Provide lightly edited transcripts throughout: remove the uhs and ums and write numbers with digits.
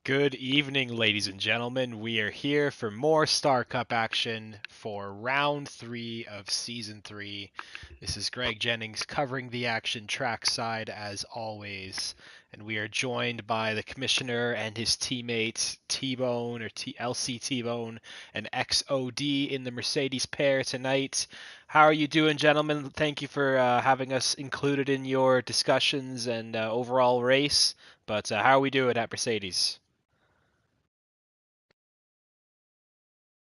Good evening, ladies and gentlemen. We are here for more Star Cup action for round 3 of season 3. This is Greg Jennings covering the action trackside as always, and we are joined by the commissioner and his teammate T-Bone or LC T-Bone and XOD in the Mercedes pair tonight. How are you doing, gentlemen? Thank you for having us included in your discussions and overall race. But how are we doing at Mercedes?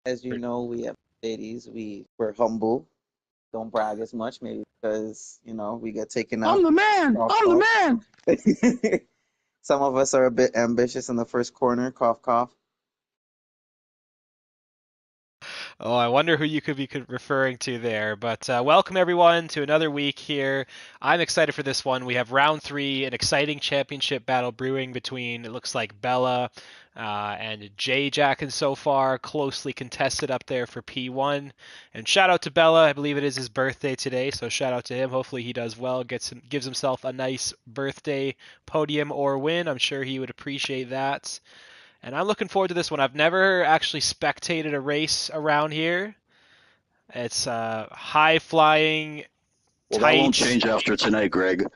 As you know, we have ladies. We're humble. Don't brag as much, maybe because we get taken out. I'm the man. Cough, I'm the cough. man. Some of us are a bit ambitious in the first corner. Cough, cough. Oh, I wonder who you could be referring to there. But welcome everyone to another week here. I'm excited for this one. We have round 3, an exciting championship battle brewing between, it looks like, Bella and J-Jack, and so far closely contested up there for P1. And shout out to Bella. I believe it is his birthday today, so shout out to him. Hopefully he does well, gives himself a nice birthday podium or win. I'm sure he would appreciate that. And I'm looking forward to this one. I've never actually spectated a race around here. It's high flying, Well, tight. that won't change after tonight, Greg.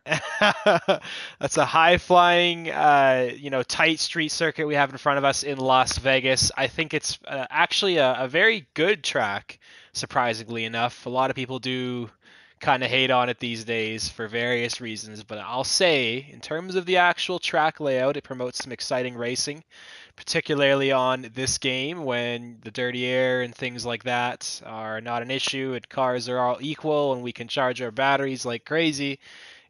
That's a high flying, tight street circuit we have in front of us in Las Vegas. I think it's actually a very good track, surprisingly enough. A lot of people do kind of hate on it these days for various reasons, but I'll say, in terms of the actual track layout, it promotes some exciting racing, particularly on this game when the dirty air and things like that are not an issue and cars are all equal and we can charge our batteries like crazy.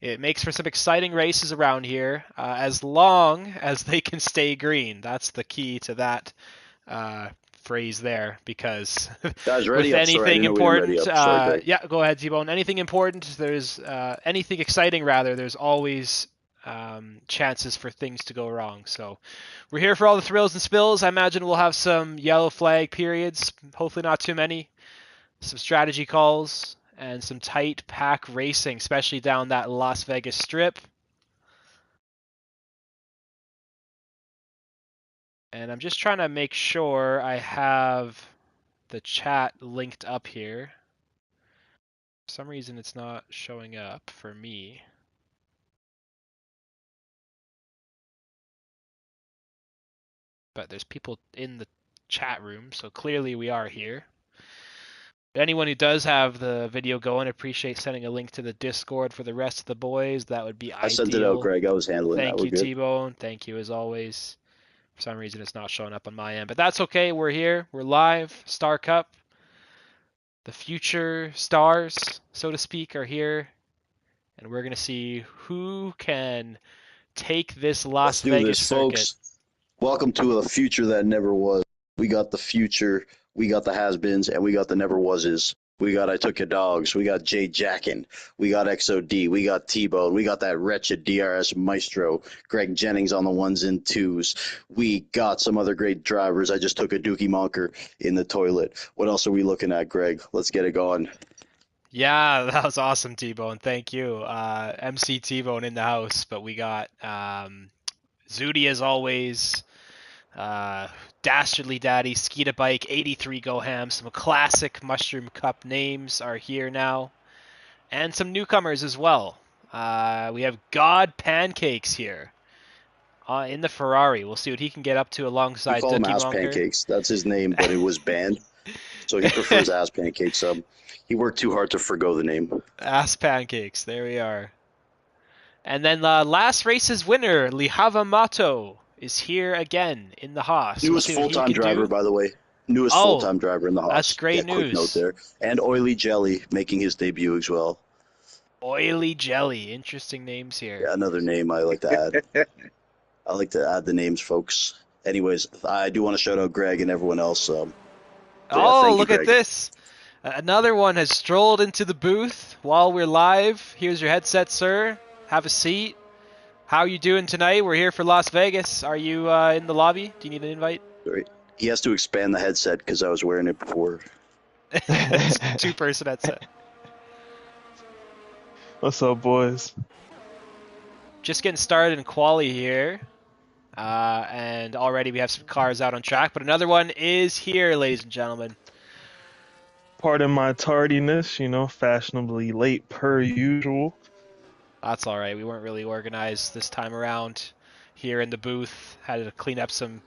It makes for some exciting races around here, as long as they can stay green. That's the key to that phrase there, because Guys, ready with up. Sorry, I anything didn't know we didn't important, ready up. Sorry, Greg. yeah, go ahead, T-Bone. Anything important, there's anything exciting rather, there's always chances for things to go wrong. So we're here for all the thrills and spills. I imagine we'll have some yellow flag periods, hopefully not too many, some strategy calls, and some tight pack racing, especially down that Las Vegas strip. And I'm just trying to make sure I have the chat linked up here. For some reason it's not showing up for me. But there's people in the chat room, so clearly we are here. But anyone who does have the video going, appreciate sending a link to the Discord for the rest of the boys. That would be ideal. I sent it out, Greg. I was handling that. Thank We're you, good. T-Bone. Thank you as always. For some reason it's not showing up on my end, but that's okay. We're here. We're live. Star Cup. The future stars, so to speak, are here. And we're going to see who can take this Las Vegas circuit. Folks. Welcome to a future that never was. We got the future, we got the has-beens, and we got the never-wases. We got I Took Your Dogs, we got Jay Jackin, we got XOD, we got T-Bone, we got that wretched DRS Maestro, Greg Jennings on the ones and twos. We got some other great drivers. I just took a Dookie Monker in the toilet. What else are we looking at, Greg? Let's get it going. Yeah, that was awesome, T-Bone. Thank you. MC T-Bone in the house, but we got Zudi as always, Dastardly Daddy, Skeeta Bike, 83 Go Ham. Some classic Mushroom Cup names are here now, and some newcomers as well. We have God Pancakes here in the Ferrari. We'll see what he can get up to alongside We call him Dookie Ass Monker. Pancakes. That's his name, but it was banned, so he prefers Ass Pancakes. He worked too hard to forgo the name. Ass Pancakes, there we are. And then last race's winner, Lihava Mato, is here again in the Haas. Newest full-time driver, by the way. Newest full-time driver in the Haas. That's great news. Quick note there. And Oily Jelly making his debut as well. Oily Jelly, interesting names here. Yeah, another name I like to add. I like to add the names, folks. Anyways, I do want to shout out Greg and everyone else. Look at this. Another one has strolled into the booth while we're live. Here's your headset, sir. Have a seat. How are you doing tonight? We're here for Las Vegas. Are you in the lobby? Do you need an invite? Sorry. He has to expand the headset because I was wearing it before. Two-person headset. What's up, boys? Just getting started in quali here. And already we have some cars out on track, but another one is here, ladies and gentlemen. Pardon my tardiness, fashionably late per usual. That's all right. We weren't really organized this time around here in the booth. Had to clean up some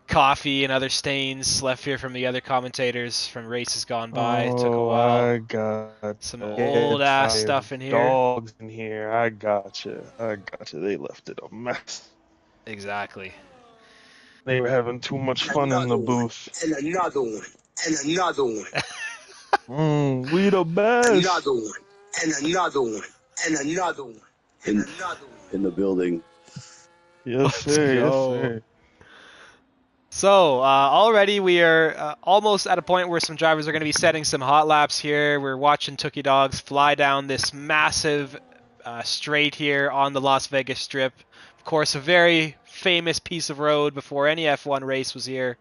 coffee and other stains left here from the other commentators from races gone by. It took a while. I got Some old ass stuff in here. Dogs in here. I gotcha. They left it a mess. Exactly. They were having too much fun in the booth. And another one. And another one. We the best. Another one. And another one. And another one. And another one. In the building. Yes, sir. Yes, go. sir. So already we are almost at a point where some drivers are going to be setting some hot laps here. We're watching Tookie Dogs fly down this massive straight here on the Las Vegas Strip. Of course, a very famous piece of road before any F1 race was here.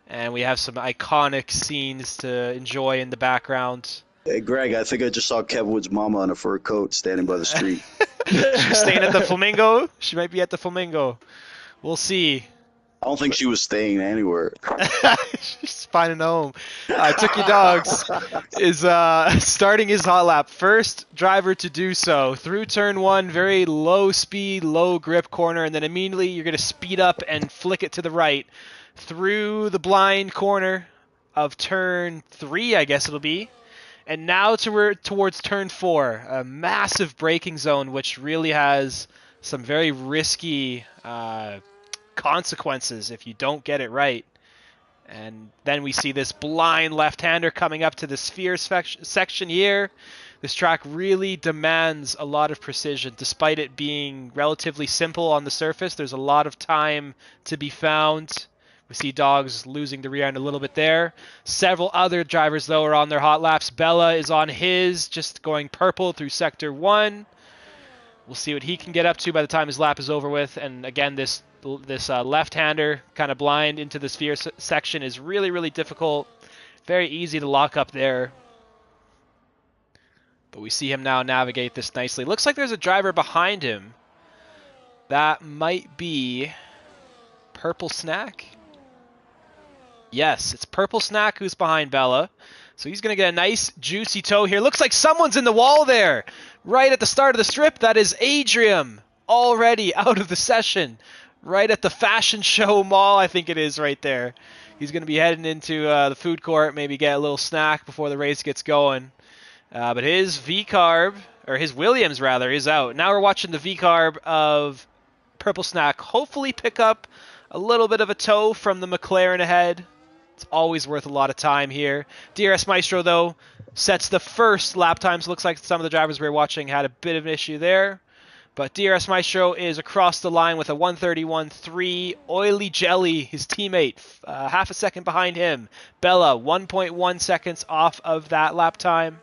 And we have some iconic scenes to enjoy in the background. Hey, Greg, I think I just saw Kev Wood's mama in a fur coat standing by the street. She's staying at the Flamingo. She might be at the Flamingo. We'll see. I don't think she was staying anywhere. She's finding a home. Tookie Dogs is starting his hot lap. First driver to do so through turn one, very low speed, low grip corner, and then immediately you're going to speed up and flick it to the right through the blind corner of turn three, I guess it'll be. And now towards turn four, a massive braking zone, which really has some very risky consequences if you don't get it right. And then we see this blind left-hander coming up to the sphere section here. This track really demands a lot of precision. Despite it being relatively simple on the surface, there's a lot of time to be found. We see Dogs losing the rear end a little bit there. Several other drivers, though, are on their hot laps. Bella is on his, just going purple through Sector 1. We'll see what he can get up to by the time his lap is over with. And again, this left-hander kind of blind into the sphere section is really, really difficult. Very easy to lock up there. But we see him now navigate this nicely. Looks like there's a driver behind him. That might be Purple Snack. Yes, it's Purple Snack who's behind Bella. So he's going to get a nice, juicy toe here. Looks like someone's in the wall there. Right at the start of the strip, that is Adrian. Already out of the session. Right at the Fashion Show Mall, I think it is right there. He's going to be heading into the food court, maybe get a little snack before the race gets going. But his V-carb, or his Williams rather, is out. Now we're watching the V-carb of Purple Snack hopefully pick up a little bit of a toe from the McLaren ahead. It's always worth a lot of time here. DRS Maestro, though, sets the first lap times. Looks like some of the drivers we were watching had a bit of an issue there. But DRS Maestro is across the line with a 1:31.3. Oily Jelly, his teammate, half a second behind him. Bella, 1.1 seconds off of that lap time.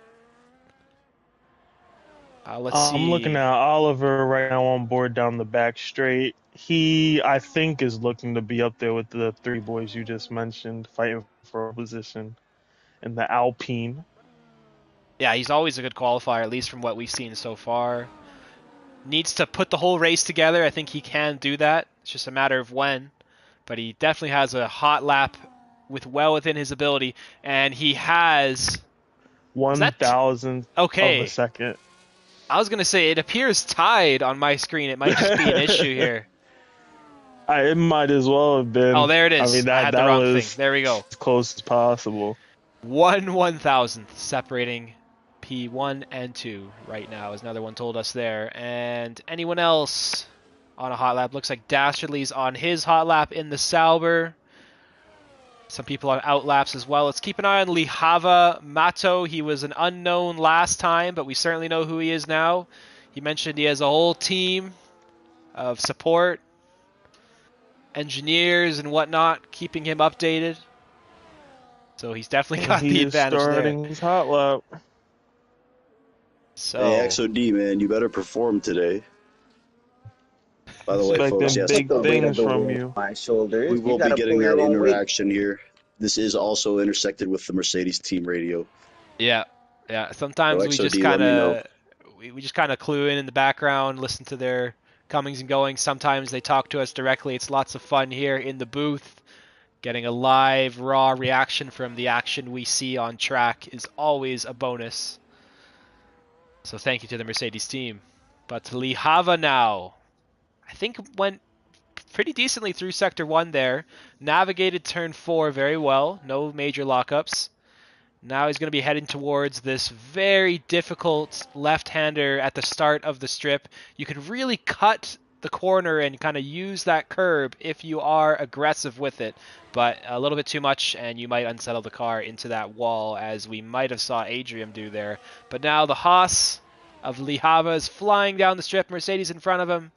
Let's see. I'm looking at Oliver right now on board down the back straight. He, I think, is looking to be up there with the three boys you just mentioned, fighting for a position in the Alpine. Yeah, he's always a good qualifier, at least from what we've seen so far. Needs to put the whole race together. I think he can do that. It's just a matter of when. But he definitely has a hot lap well within his ability. And he has 1,000th of a second. I was going to say, it appears tied on my screen. It might just be an issue here. It might as well have been. Oh, there it is. I mean, I had the wrong thing. was There we go. as close as possible. 1/1000th separating P1 and 2 right now, as another one told us there. And anyone else on a hot lap? Looks like Dastardly's on his hot lap in the Sauber. Some people on out laps as well. Let's keep an eye on Lihava Mato. He was an unknown last time, but we certainly know who he is now. He mentioned he has a whole team of support, engineers and whatnot, keeping him updated. So he's definitely got the advantage there. He's starting his hot lap. So, hey, XOD, man, you better perform today. By the way, folks, yes, big things from you. My shoulders. We will be getting that interaction here. This is also intersected with the Mercedes team radio. yeah. Sometimes So we XOD, just let kind me know. of we just kind of clue in the background, listen to their comings and goings. Sometimes they talk to us directly. It's lots of fun here in the booth. Getting a live, raw reaction from the action we see on track is always a bonus. So thank you to the Mercedes team. But Le Havre now, I think went pretty decently through Sector 1 there. Navigated turn 4 very well. No major lockups. Now he's going to be heading towards this very difficult left-hander at the start of the strip. You can really cut the corner and kind of use that curb if you are aggressive with it, but a little bit too much and you might unsettle the car into that wall, as we might have saw Adrian do there. But now the Haas of Le Havre is flying down the strip. Mercedes in front of him,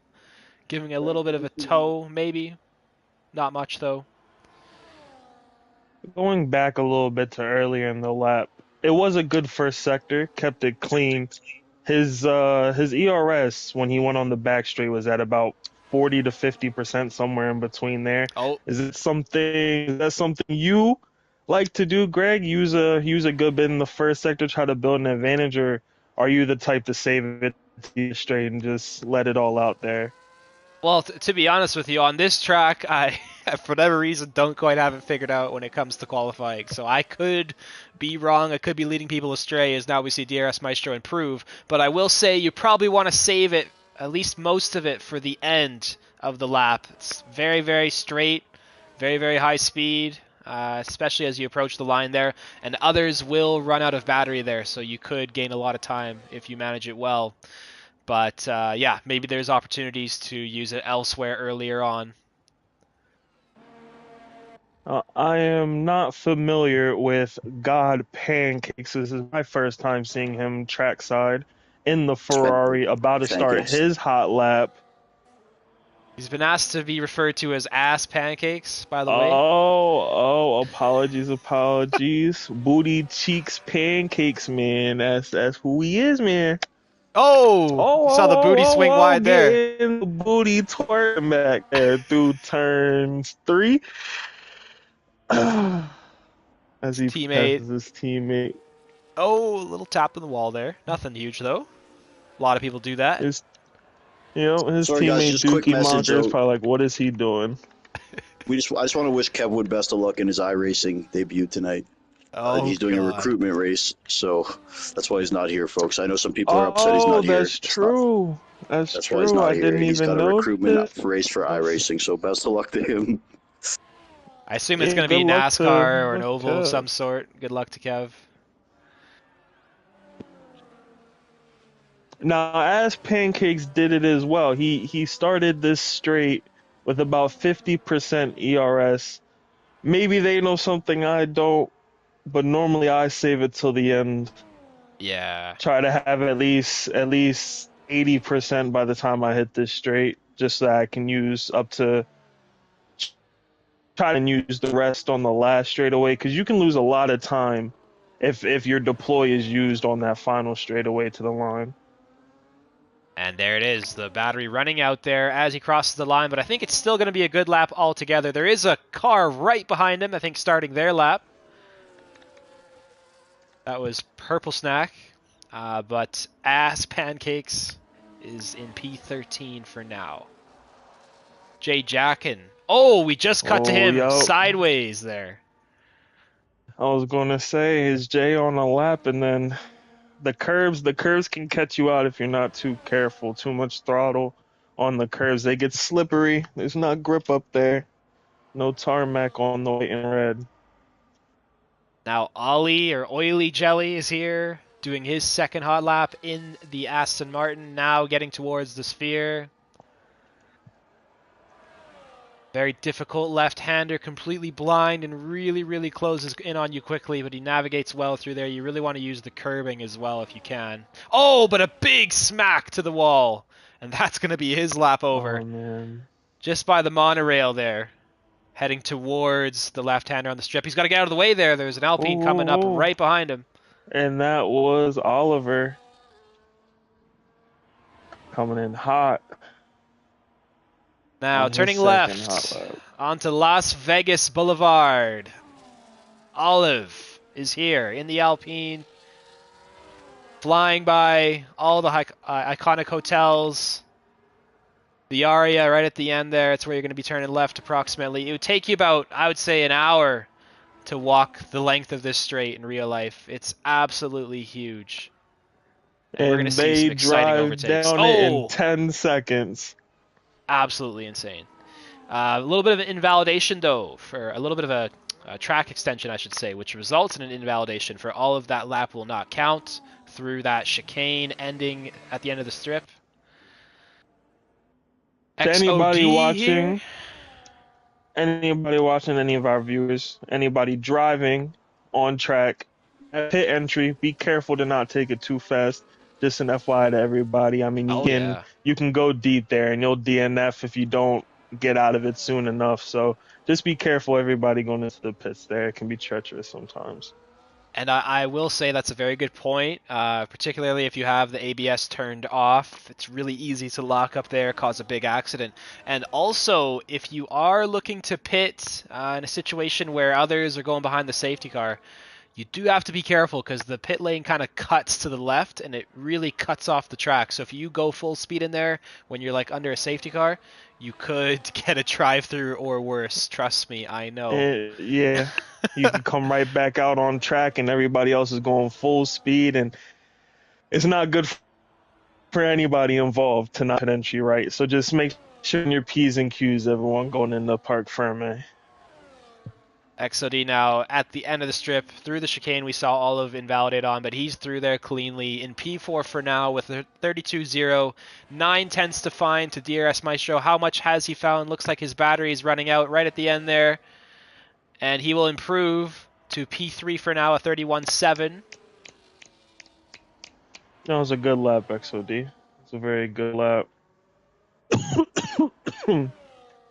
giving a little bit of a tow, maybe. Not much, though. Going back a little bit to earlier in the lap, it was a good first sector, kept it clean. His ERS when he went on the back straight was at about 40 to 50%, somewhere in between there. Oh, Is that something you like to do, Greg? Use a good bit in the first sector, try to build an advantage, or are you the type to save it to the straight and just let it all out there? well, to be honest with you, on this track, I, for whatever reason, don't quite have it figured out when it comes to qualifying. So I could be wrong. I could be leading people astray, as now we see DRS Maestro improve. But I will say you probably want to save it, at least most of it, for the end of the lap. It's very, very straight, very, very high speed, especially as you approach the line there. And others will run out of battery there, so you could gain a lot of time if you manage it well. But yeah, maybe there's opportunities to use it elsewhere earlier on. I am not familiar with God Pancakes. This is my first time seeing him trackside in the Ferrari, about to start Pancakes. his hot lap. He's been asked to be referred to as Ass Pancakes, by the way. Apologies. Booty Cheeks Pancakes, man. That's who he is, man. Oh, you saw the booty swing wide there. Getting the booty twerking back there through turns 3. As he Teammate. passes his teammate. Oh, a little tap in the wall there. Nothing huge, though. A lot of people do that. His Sorry, guys, teammate just quick Dookie message, Monker is though. probably like, what is he doing? I just want to wish Kev Wood best of luck in his iRacing debut tonight. Oh, He's doing a God. recruitment race, so that's why he's not here, folks. I know some people are upset he's not here. That's true. That's That's why he's true. not I here. didn't He's even got a know recruitment that. race for iRacing, so best of luck to him. I assume it's Yeah, going to be good luck to NASCAR or an oval of Kev. some sort. Good luck to Kev. Now, as Pancakes did it as well. He started this straight with about 50% ERS. Maybe they know something I don't, but normally I save it till the end. Yeah. Try to have at least 80% by the time I hit this straight, just so that I can use try and use the rest on the last straightaway, because you can lose a lot of time if your deploy is used on that final straightaway to the line. And there it is, the battery running out there as he crosses the line, but I think it's still going to be a good lap altogether. There is a car right behind him, I think, starting their lap. That was Purple Snack, but Ass Pancakes is in P13 for now. Jay Jackin. Oh, we just cut to him yup. sideways there. I was going to say, his J on a lap, and then the curbs can catch you out if you're not too careful. Too much throttle on the curbs. They get slippery. There's not grip up there. No tarmac on the white and red. Now Ollie, or Oily Jelly, is here, doing his second hot lap in the Aston Martin, now getting towards the sphere. Very difficult left-hander, completely blind, and really, really closes in on you quickly, but he navigates well through there. You really want to use the curbing as well if you can. Oh, but a big smack to the wall, and that's going to be his lap over. Oh, man. Just by the monorail there, heading towards the left-hander on the strip. He's got to get out of the way there. There's an Alpine coming up Ooh. right behind him. And that was Oliver coming in hot. Now, on his turning second left hot lap. onto Las Vegas Boulevard. Olive is here in the Alpine, flying by all the iconic hotels. The Aria right at the end there, it's where you're going to be turning left approximately. It would take you about, I would say, an hour to walk the length of this straight in real life. It's absolutely huge. And we're going to And see some they exciting drive overtakes. down it in Oh, 10 seconds. absolutely insane. A little bit of an invalidation, though, for a little bit of a track extension, I should say, which results in an invalidation for all of that lap will not count through that chicane ending at the end of the strip. To anybody XOD here. watching, any of our viewers, anybody driving on track, at pit entry, be careful to not take it too fast. Just an FYI to everybody. I mean, Oh, yeah. you can go deep there, and you'll DNF if you don't get out of it soon enough. So just be careful, everybody going into the pits there. It can be treacherous sometimes. And I will say that's a very good point, particularly if you have the ABS turned off. It's really easy to lock up there, cause a big accident. And also, if you are looking to pit in a situation where others are going behind the safety car, you do have to be careful because the pit lane kind of cuts to the left and it really cuts off the track. So if you go full speed in there when you're like under a safety car, you could get a drive-through or worse. Trust me, I know. Yeah, you can come right back out on track, and everybody else is going full speed, and it's not good for anybody involved to not pit entry right. So just make sure in your P's and Q's, everyone going into Parc Ferme. XOD now at the end of the strip. Through the chicane, we saw all of Invalidate on, but he's through there cleanly. In P4 for now with a 32.0. 9/10 to find to DRS Maestro. How much has he found? Looks like his battery is running out right at the end there. And he will improve to P3 for now, a 31.7. That was a good lap, XOD. It's a very good lap.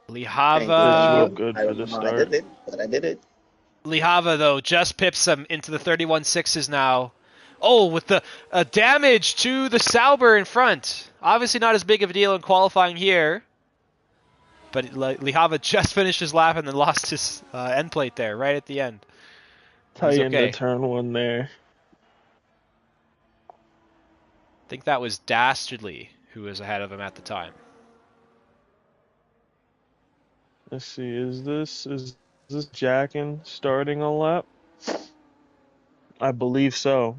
Lihava. Good I for don't the know how I start. did it, but I did it. Lihava, though, just pips him into the 31.6s now. Oh, with the damage to the Sauber in front. Obviously not as big of a deal in qualifying here. But Lihava just finished his lap and then lost his end plate there, right at the end. Tie He's into okay. turn one there. I think that was Dastardly who was ahead of him at the time. Let's see, is this Jackin starting a lap? I believe so.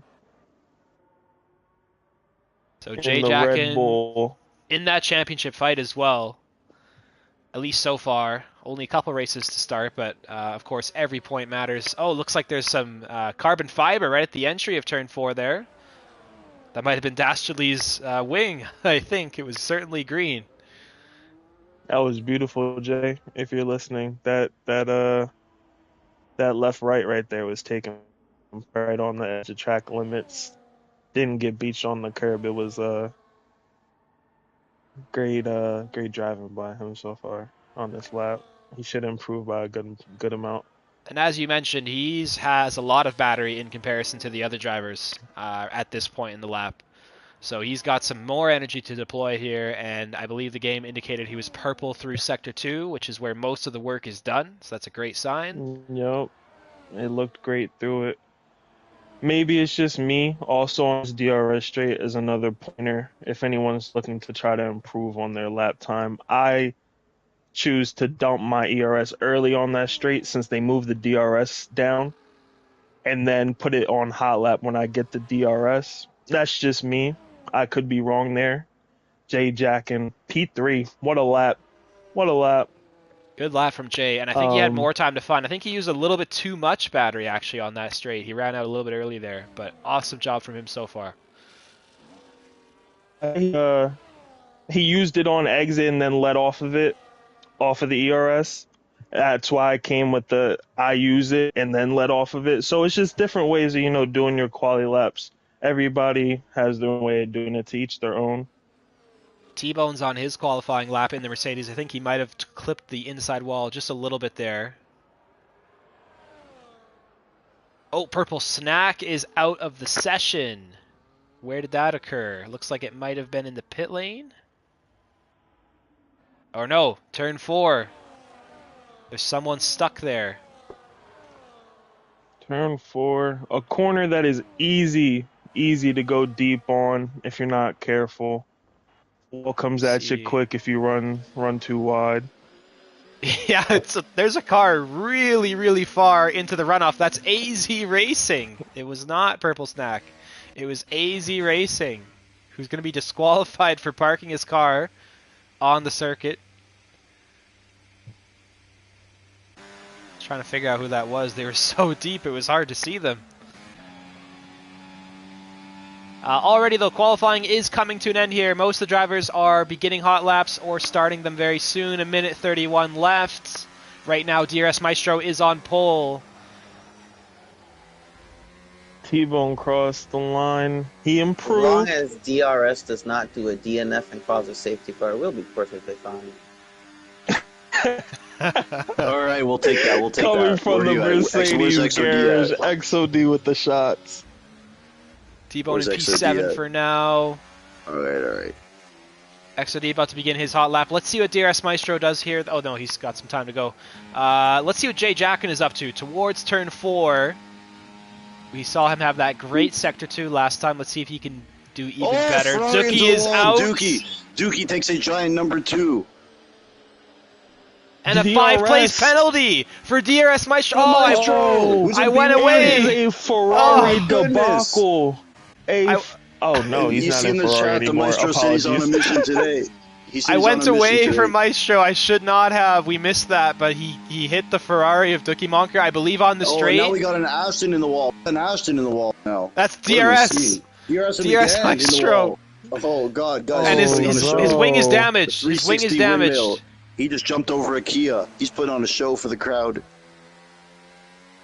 So In Jay the Red Jackin Bull. in that championship fight as well. At least so far. Only a couple races to start, but of course every point matters. Oh, looks like there's some carbon fiber right at the entry of turn 4 there. That might have been Dastardly's wing, I think. It was certainly green. That was beautiful, Jay. If you're listening, that left right there was taken right on the edge of track limits. Didn't get beached on the curb. It was great driving by him so far on this lap. He should improve by a good amount. And as you mentioned, he has a lot of battery in comparison to the other drivers at this point in the lap. So he's got some more energy to deploy here, and I believe the game indicated he was purple through Sector 2, which is where most of the work is done, so that's a great sign. Yep, it looked great through it. Maybe it's just me. Also on this DRS straight is another pointer. If anyone's looking to try to improve on their lap time, I choose to dump my ERS early on that straight since they moved the DRS down, and then put it on hot lap when I get the DRS. That's just me. I could be wrong there. Jay Jackin, P3. What a lap. What a lap. Good lap from Jay, and I think he had more time to find. I think he used a little bit too much battery, actually, on that straight. He ran out a little bit early there, but awesome job from him so far. He used it on exit and then let off of it, off of the ERS. That's why I came with the I use it and then let off of it. So it's just different ways of, doing your quality laps. Everybody has their own way of doing it, to each their own. T-Bone's on his qualifying lap in the Mercedes. I think he might have clipped the inside wall just a little bit there. Oh, Purple Snack is out of the session. Where did that occur? Looks like it might have been in the pit lane. Or no, turn 4. There's someone stuck there. Turn 4. A corner that is easy to go deep on if you're not careful. Wall comes at you See. quick if you run too wide. Yeah, there's a car really, really far into the runoff. That's AZ Racing. It was not Purple Snack. It was AZ Racing, who's going to be disqualified for parking his car on the circuit. Trying to figure out who that was. They were so deep, it was hard to see them. Already, though, qualifying is coming to an end here. Most of the drivers are beginning hot laps or starting them very soon. 1:31 left. Right now, DRS Maestro is on pole. T-Bone crossed the line. He As long improved. as DRS does not do a DNF and cause a safety car, we'll be perfectly fine. All right, we'll take that. We'll take Coming that. from the Where are you at? Mercedes Where's garage, XOD at? XOD with the shots. T-Bone in Where's P7 XOD at? for now. All right. XOD about to begin his hot lap. Let's see what DRS Maestro does here. Oh no, he's got some time to go. Let's see what Jay Jackin is up to. Towards turn 4. We saw him have that great Sector 2 last time. Let's see if he can do even better. Ferrari into Dookie the is wall. out. Dookie takes a giant number 2. And a DRS. 5-place penalty for DRS Maestro. Oh, Maestro. Who's I a went B1? away. It is a Ferrari Oh, goodness. debacle. Oh no, he's you not see in in the Ferrari chat, the anymore. Maestro said he's on a Apologies. mission today. He said I he's went on a mission away today. from Maestro. I should not have. We missed that, but he hit the Ferrari of Dookie Monker, I believe, on the Oh, straight. now we got an Ashton in the wall. An Ashton in the wall now. That's What am I DRS. seeing? DRS, DRS again Maestro. in the wall. Oh God, guys! And Oh, his wing is no. damaged. His wing is 360 damaged. windmill. He just jumped over a Kia. He's putting on a show for the crowd.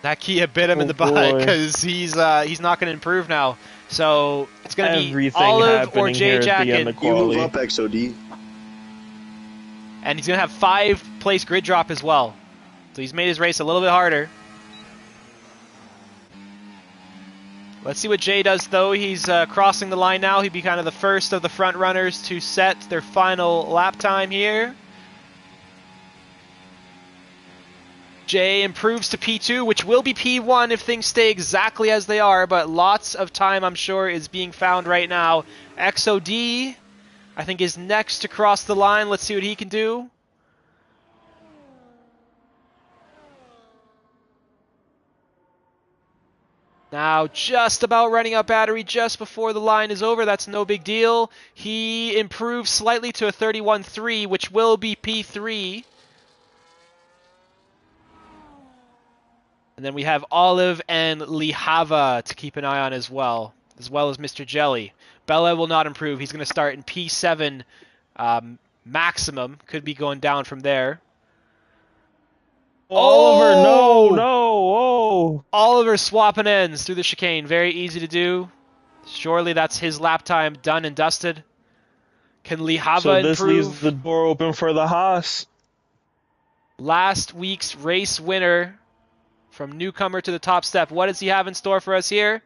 That Kia bit him in Oh, the butt boy. because he's not going to improve now. So it's going to be Everything Olive or happening Jay here at the end Jackin, of You move Quality. up, XOD. and he's going to have 5-place grid drop as well. So he's made his race a little bit harder. Let's see what Jay does, though. He's crossing the line now. He'd be kind of the first of the front runners to set their final lap time here. Jay improves to P2, which will be P1 if things stay exactly as they are, but lots of time, I'm sure, is being found right now. XOD, I think, is next to cross the line. Let's see what he can do. Now, just about running out battery just before the line is over. That's no big deal. He improves slightly to a 31.3, which will be P3. And then we have Olive and Lihava to keep an eye on as well as Mr. Jelly. Bella will not improve. He's going to start in P7 maximum. Could be going down from there. Oliver, Oh! no. Oliver swapping ends through the chicane. Very easy to do. Surely that's his lap time done and dusted. Can Lihava So this improve? leaves the door open for the Haas. Last week's race winner from newcomer to the top step. What does he have in store for us here?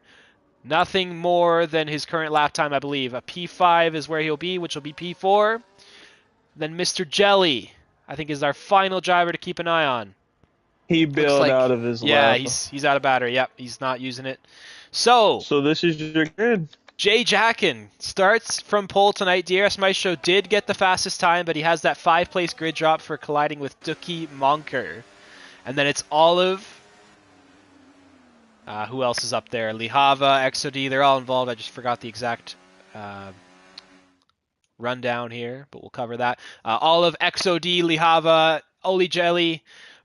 Nothing more than his current lap time, I believe. A P5 is where he'll be, which will be P4. Then Mr. Jelly, I think, is our final driver to keep an eye on. He bailed like- out of his Yeah, lap. he's out of battery. Yep, he's not using it. So this is your grid. Jay Jackin starts from pole tonight. DRS Maestro did get the fastest time, but he has that 5-place grid drop for colliding with Dookie Monker. And then it's Olive. Who else is up there? Lihava, XOD, they're all involved. I just forgot the exact rundown here, but we'll cover that. Olive, XOD, Lihava, Oli Jelly,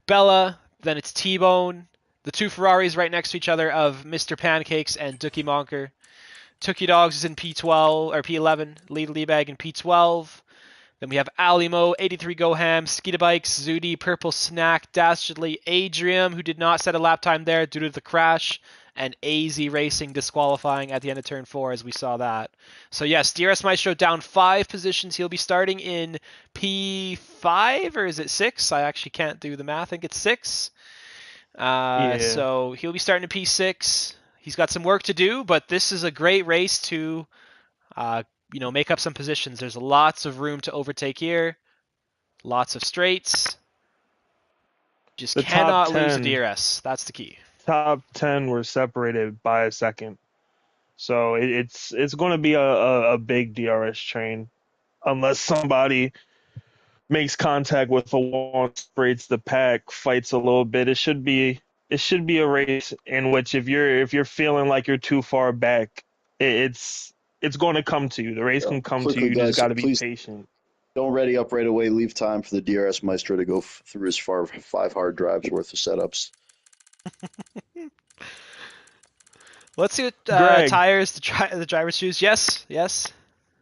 Bella, then it's T-Bone. The two Ferraris right next to each other of Mr. Pancakes and Dookie Monker. Tookie Dogs is in P12 or P11. Lead Leabag in P12. Then we have Alimo, 83 Goham, Skeeta Bikes, Zudi, Purple Snack, Dastardly, Adrium, who did not set a lap time there due to the crash, and AZ Racing disqualifying at the end of turn 4 as we saw that. So yes, DRS Maestro down 5 positions. He'll be starting in P5 or is it 6? I actually can't do the math. I think it's 6. So he'll be starting in P6. He's got some work to do, but this is a great race to make up some positions. There's lots of room to overtake here. Lots of straights. Just The cannot top lose a 10. DRS. That's the key. Top 10 were separated by a second. So it's going to be a big DRS train. unless somebody makes contact with the wall, separates the pack, fights a little bit. It should be a race in which if you're feeling like you're too far back, it's going to come to you. The race Yeah. can come to Quickly, you. You just guys, got to be please patient. don't ready up right away. Leave time for the DRS Maestro to go through his 5 hard drives worth of setups. Let's see what Greg. tires the drivers choose. Yes, yes.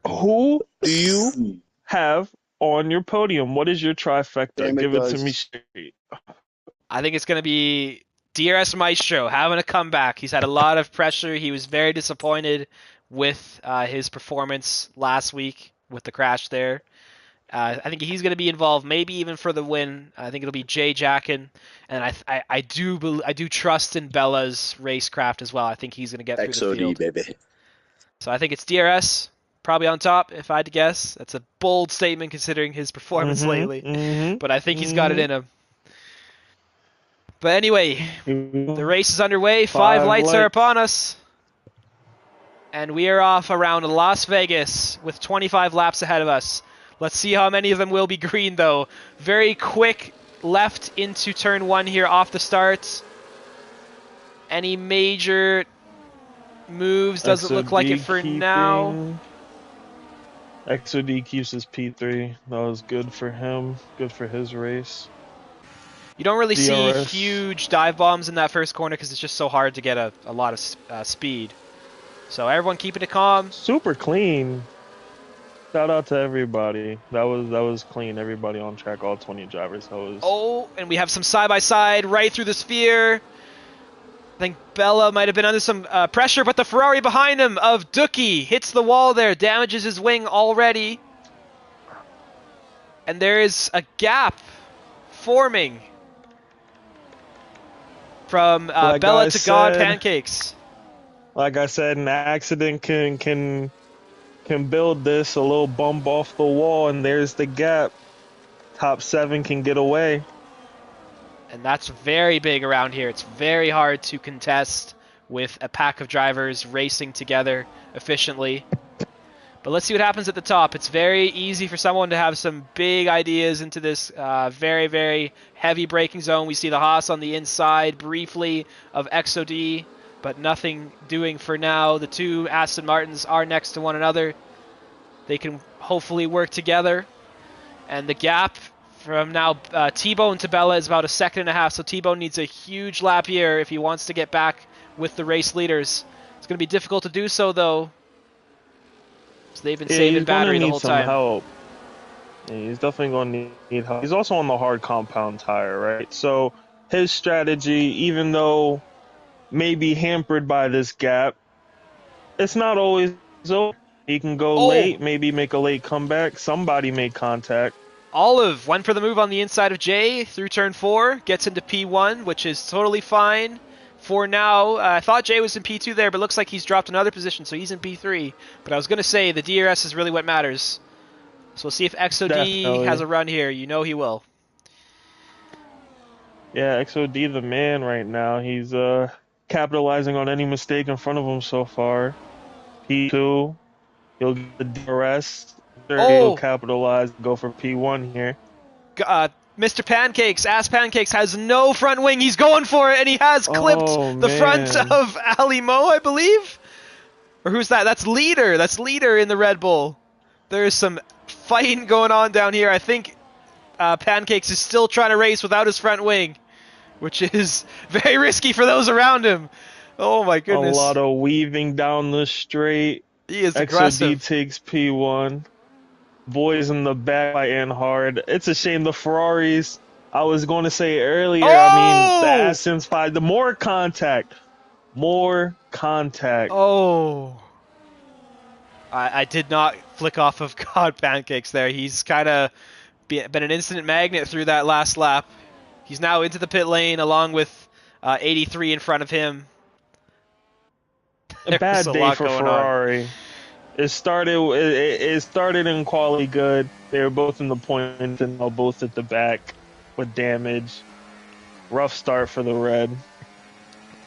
Who do you have on your podium? What is your trifecta? Damn it, Give it to guys. me straight. I think it's going to be DRS Maestro having a comeback. He's had a lot of pressure. He was very disappointed with his performance last week with the crash there. I think he's going to be involved, maybe even for the win. I think it'll be Jay Jackin, and I do trust in Bella's racecraft as well. I think he's going to get through the XOD, field. baby. So I think it's DRS probably on top, if I had to guess. That's a bold statement considering his performance lately, but I think he's got it in him. But anyway, the race is underway. 5 lights are upon us. And we are off around Las Vegas with 25 laps ahead of us. Let's see how many of them will be green, though. Very quick left into turn 1 here off the start. Any major moves? Doesn't look like it for now. XOD keeps his P3. That was good for him. Good for his race. You don't really see DRS. huge dive bombs in that first corner because it's just so hard to get a lot of speed. So everyone keeping it calm. Super clean. Shout out to everybody. That was clean. Everybody on track, all 20 drivers. That was... Oh, and we have some side-by-side right through the sphere. I think Bella might have been under some pressure, but the Ferrari behind him of Dookie hits the wall there, damages his wing already. And there is a gap forming from Bella to God Pancakes. Like I said, an accident can build this, a little bump off the wall, and there's the gap. Top 7 can get away. And that's very big around here. It's very hard to contest with a pack of drivers racing together efficiently. But let's see what happens at the top. It's very easy for someone to have some big ideas into this very, very heavy braking zone. We see the Haas on the inside briefly of XOD, but nothing doing for now. The two Aston Martins are next to one another. They can hopefully work together. And the gap from now T-Bone to Bella is about 1.5 seconds, so T-Bone needs a huge lap here if he wants to get back with the race leaders. It's going to be difficult to do so, though. So they've been saving battery the whole time. Help. Yeah, he's definitely going to need help. He's also on the hard compound tire, right? So his strategy, even though maybe hampered by this gap, it's not always so. He can go late, maybe make a late comeback. Somebody made contact. Olive went for the move on the inside of Jay through turn 4, gets into P1, which is totally fine for now. I thought Jay was in P2 there, but looks like he's dropped another position, so he's in P3. But I was going to say the DRS is really what matters. So we'll see if XOD Definitely has a run here. You know he will. Yeah, XOD the man right now. He's capitalizing on any mistake in front of him so far. P2, he'll get the DRS. He'll capitalize, go for P1 here. Mr. Pancakes, Ass Pancakes, has no front wing. He's going for it, and he has clipped the front of Ali Mo, I believe? Or who's that? That's Leader. That's Leader in the Red Bull. There's some fighting going on down here. I think Pancakes is still trying to race without his front wing, which is very risky for those around him. Oh, my goodness. A lot of weaving down the straight. He is aggressive. XOD takes P1. Boys in the back fighting hard. It's a shame the Ferraris, I was going to say earlier, I mean, the Astons 5, the more contact. More contact. Oh. I did not flick off of God Pancakes there. He's kind of been an instant magnet through that last lap. He's now into the pit lane along with 83 in front of him. A bad day for Ferrari. It started in quali good. They were both in the points and now both at the back with damage. Rough start for the red.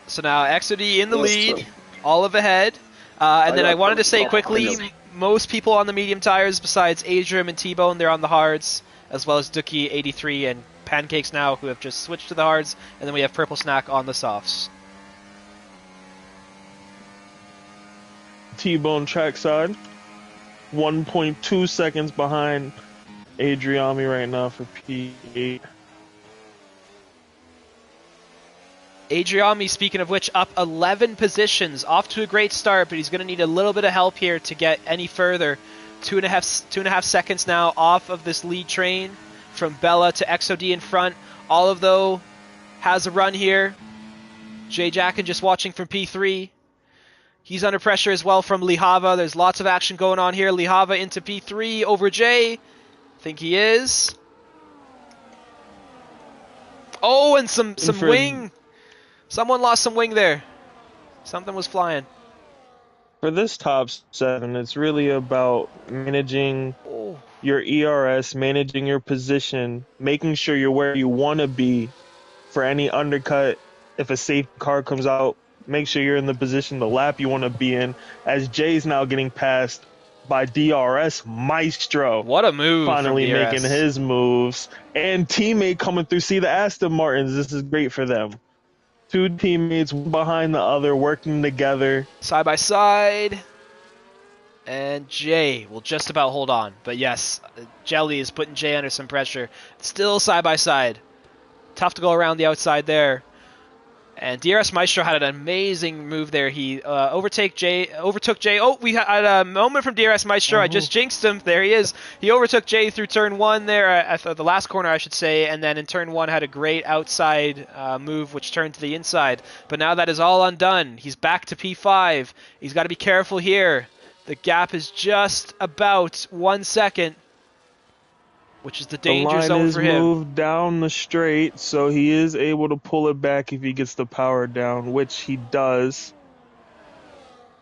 So now XOD in the lead, Olive ahead. And then I wanted to say quickly, most people on the medium tires besides Adrian and T-Bone. They're on the hards, as well as Dookie, 83, and Pancakes now, who have just switched to the hards. And then we have Purple Snack on the softs. T-Bone trackside. 1.2 seconds behind Adriami right now for P8. Adriami, speaking of which, up 11 positions, off to a great start, but he's going to need a little bit of help here to get any further. Two and a half seconds now off of this lead train from Bella to XOD in front. Olive, though, has a run here. Jay Jackin just watching from P3. He's under pressure as well from Lihava. There's lots of action going on here. Lihava into P3 over Jay. I think he is. Oh, and some wing. Someone lost some wing there. Something was flying. For this top 7, it's really about managing your ERS, managing your position, making sure you're where you want to be for any undercut. If a safe car comes out, make sure you're in the position, the lap you want to be in, as Jay's now getting passed by DRS Maestro. What a move. Finally from DRS. making his moves. And teammate coming through. See the Aston Martins. This is great for them. 2 teammates, one behind the other, working together. Side by side. And Jay will just about hold on. But yes, Jelly is putting Jay under some pressure. Still side by side. Tough to go around the outside there. And DRS Maestro had an amazing move there. He overtook Jay. Oh, we had a moment from DRS Maestro. I just jinxed him. There he is. He overtook Jay through turn 1 there, at the last corner, I should say. And then in turn 1 had a great outside move, which turned to the inside. But now that is all undone. He's back to P5. He's got to be careful here. The gap is just about 1 second, which is the danger zone for him. The line is moved down the straight, so he is able to pull it back if he gets the power down, which he does.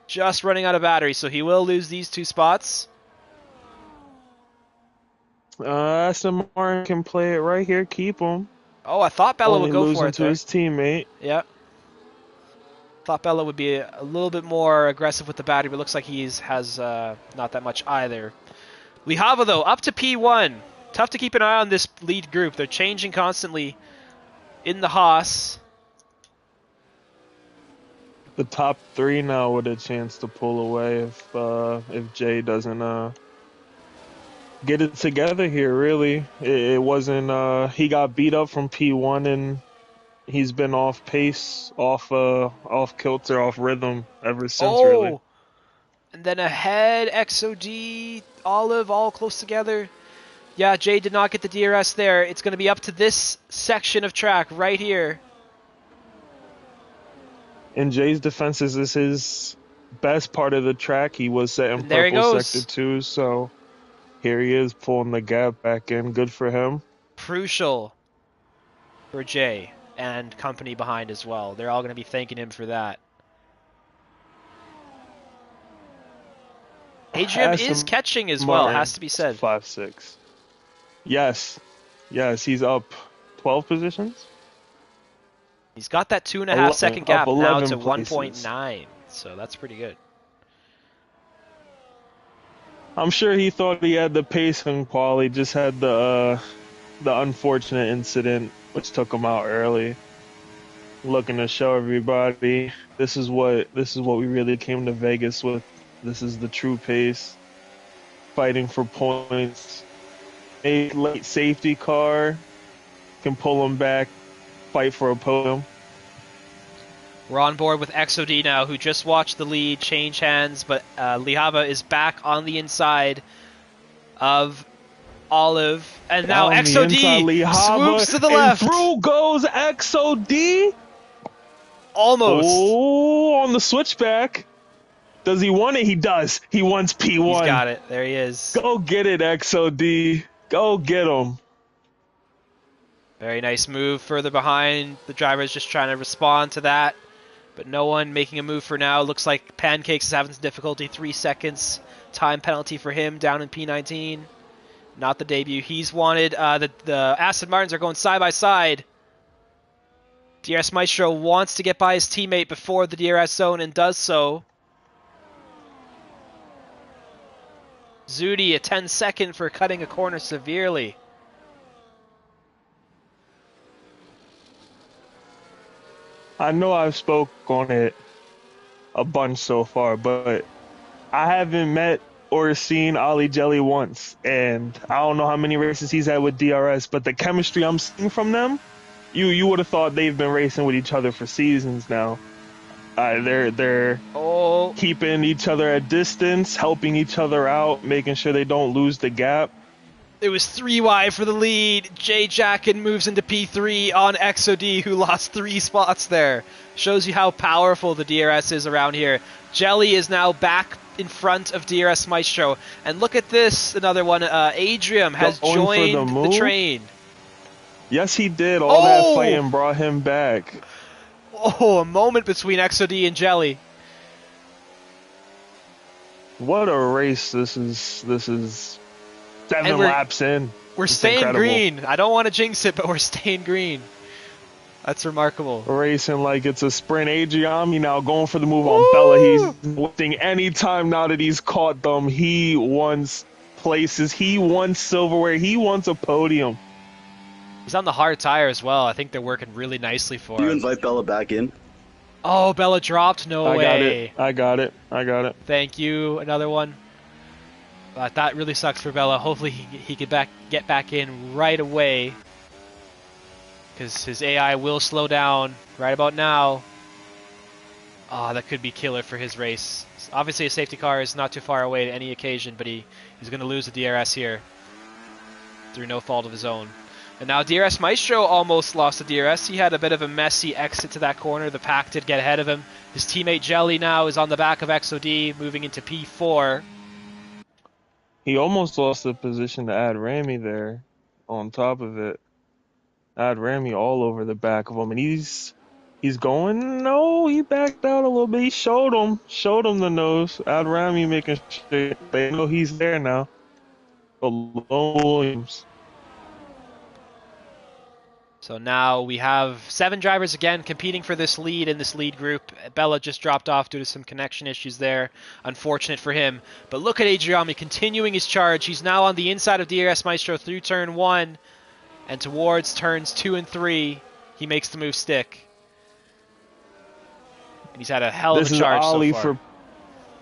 Just running out of battery, so he will lose these 2 spots. Aston Martin can play it right here, keep him. Oh, I thought Bella Only would go losing for it to there. his teammate. Yeah. Thought Bella would be a little bit more aggressive with the battery, but looks like he has not that much either. Lihava, though, up to P1. Tough to keep an eye on this lead group. They're changing constantly in the Haas. The top 3 now with a chance to pull away if Jay doesn't get it together here. Really, it wasn't. He got beat up from P1 and he's been off pace, off kilter, off rhythm ever since. Really. And then ahead, XOD, Olive, all close together. Yeah, Jay did not get the DRS there. It's going to be up to this section of track right here. In Jay's defense, this is his best part of the track. He was set in purple sector 2, so here he is pulling the gap back in. Good for him. Crucial for Jay and company behind as well. They're all going to be thanking him for that. Adrian is catching as well, has to be said. 5-6. Yes, he's up 12 positions. He's got that 2.5 second gap now to 1.9, 1.9, so that's pretty good. I'm sure he thought he had the pace and quality, just had the unfortunate incident which took him out early. Looking to show everybody this is what we really came to Vegas with. This is the true pace. Fighting for points. A late safety car can pull him back, fight for a podium. We're on board with XOD now, who just watched the lead change hands, but Lihava is back on the inside of Olive. And now XOD swoops to the left. And through goes XOD. Almost. Oh, on the switchback. Does he want it? He does. He wants P1. He's got it. There he is. Go get it, XOD. Go get him. Very nice move further behind. The driver's just trying to respond to that, but no one making a move for now. Looks like Pancakes is having some difficulty. 3 seconds time penalty for him down in P19. Not the debut he's wanted. The Aston Martins are going side by side. DRS Maestro wants to get by his teammate before the DRS zone and does so. Zudi a 10-second for cutting a corner severely. I know I've spoke on it a bunch so far, but I haven't met or seen Ollie Jelly once, and I don't know how many races he's had with DRS, but the chemistry I'm seeing from them, you would have thought they've been racing with each other for seasons now. They're keeping each other at distance, helping each other out, making sure they don't lose the gap. It was 3 wide for the lead. Jay Jackin moves into P3 on XOD, who lost 3 spots there. Shows you how powerful the DRS is around here. Jelly is now back in front of DRS Maestro. And look at this, another one. Adrian has joined the train. Yes, he did. All that fighting brought him back. Oh, a moment between XOD and Jelly. What a race this is. 7 laps in. We're staying green. I don't want to jinx it, but we're staying green. That's remarkable. Racing like it's a sprint. Adriami now going for the move on Bella. He's winning any time now that he's caught them. He wants places. He wants silverware. He wants a podium. He's on the hard tire as well. I think they're working really nicely for him. Can you invite Bella back in? Oh, Bella dropped. No way. I got it. Thank you. Another one. That really sucks for Bella. Hopefully he could get back in right away, because his AI will slow down right about now. Oh, that could be killer for his race. Obviously, a safety car is not too far away at any occasion, but he's going to lose the DRS here through no fault of his own. And now DRS Maestro almost lost the DRS. He had a bit of a messy exit to that corner. The pack did get ahead of him. His teammate Jelly now is on the back of XOD, moving into P4. He almost lost the position to Ad Ramy there on top of it. Ad Ramy all over the back of him. And he's going, no, he backed out a little bit. He showed him the nose. Ad Ramy making sure they know he's there now. But Williams. So now we have 7 drivers again competing for this lead in this lead group. Bella just dropped off due to some connection issues there. Unfortunate for him. But look at Adriami continuing his charge. He's now on the inside of DRS Maestro through turn 1 and towards turns 2 and 3. He makes the move stick. And he's had a hell of a charge so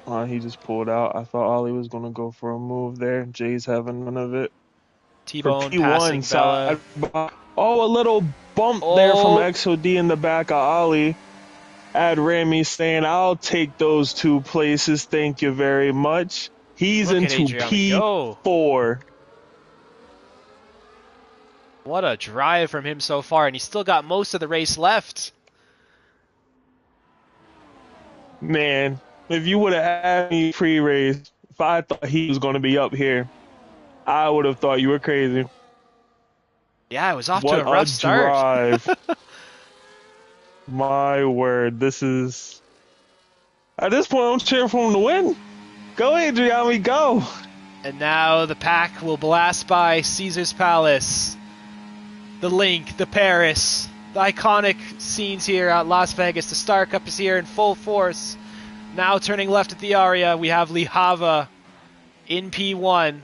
far. He just pulled out. I thought Ollie was going to go for a move there. Jay's having none of it. T-Bone passing Bella. Oh, a little bump there from XOD in the back of Ollie. Ad Ramy saying, I'll take those 2 places. Thank you very much. He's into P4. What a drive from him so far, and he's still got most of the race left. Man, if you would have asked me pre-race, if I thought he was going to be up here, I would have thought you were crazy. Yeah, it was off to a rough start. Drive. My word, this is... At this point, I'm cheering for him to win. Go, Adriami, go! And now the pack will blast by Caesar's Palace. The Link, the Paris, the iconic scenes here at Las Vegas. The Star Cup is here in full force. Now turning left at the Aria, we have Lee Hava in P1.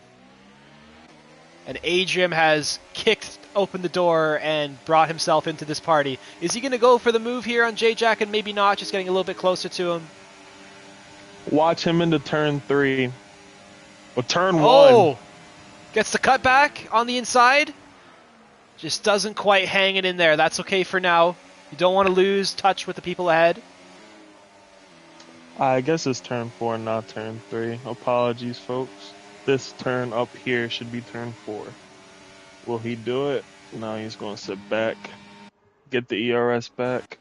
And Adrian has kicked open the door and brought himself into this party. Is he going to go for the move here on J-Jack and maybe not, just getting a little bit closer to him? Watch him into turn 3. Or turn 1. Gets the cutback on the inside. Just doesn't quite hang it in there. That's okay for now. You don't want to lose touch with the people ahead. I guess it's turn 4, not turn 3. Apologies, folks. This turn up here should be turn 4. Will he do it? No, he's going to sit back. Get the ERS back.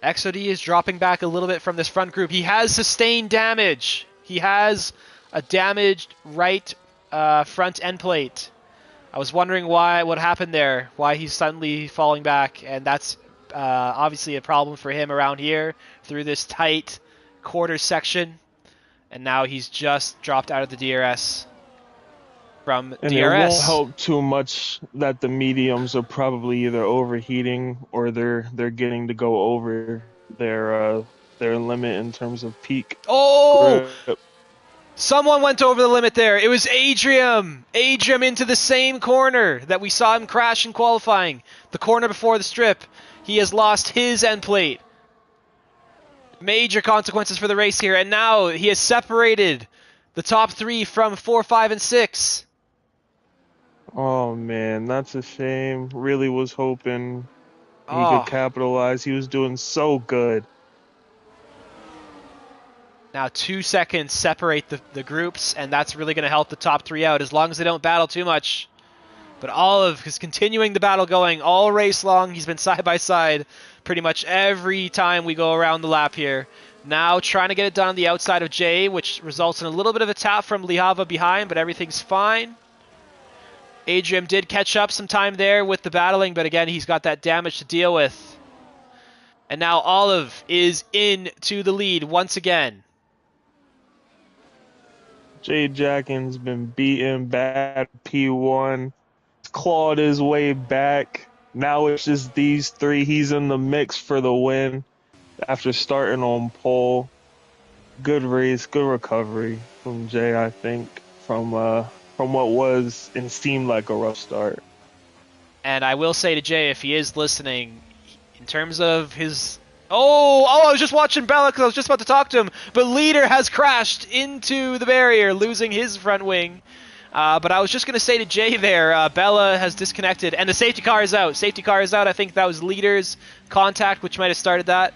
XOD is dropping back a little bit from this front group. He has sustained damage. He has a damaged right front end plate. I was wondering what happened there, why he's suddenly falling back, and that's obviously a problem for him around here through this tight quarter section. And now he's just dropped out of the DRS from and DRS. It won't help too much that the mediums are probably either overheating or they're getting to go over their limit in terms of peak. Oh! grip. Someone went over the limit there. It was Adrian. Adrian into the same corner that we saw him crash in qualifying. The corner before the strip. He has lost his end plate. Major consequences for the race here. And now he has separated the top 3 from 4, 5, and 6. Oh man, that's a shame. Really was hoping he Oh. could capitalize. He was doing so good. Now 2 seconds separate the groups, and that's really going to help the top 3 out as long as they don't battle too much. But Olive is continuing the battle going all race long. He's been side by side pretty much every time we go around the lap here. Now trying to get it done on the outside of Jay, which results in a little bit of a tap from Lihava behind, but everything's fine. Adrian did catch up some time there with the battling, but again, he's got that damage to deal with. And now Olive is into the lead once again. Jay Jackin's been beaten bad P1. Clawed his way back. Now it's just these 3. He's in the mix for the win after starting on pole. Good race, good recovery from Jay, I think, from what was and seemed like a rough start. And I will say to Jay, if he is listening, in terms of his... Oh, I was just watching Bella because I was just about to talk to him, but Leader has crashed into the barrier, losing his front wing. But I was just going to say to Jay there, Bella has disconnected, and the safety car is out. Safety car is out. I think that was Leader's contact, which might have started that.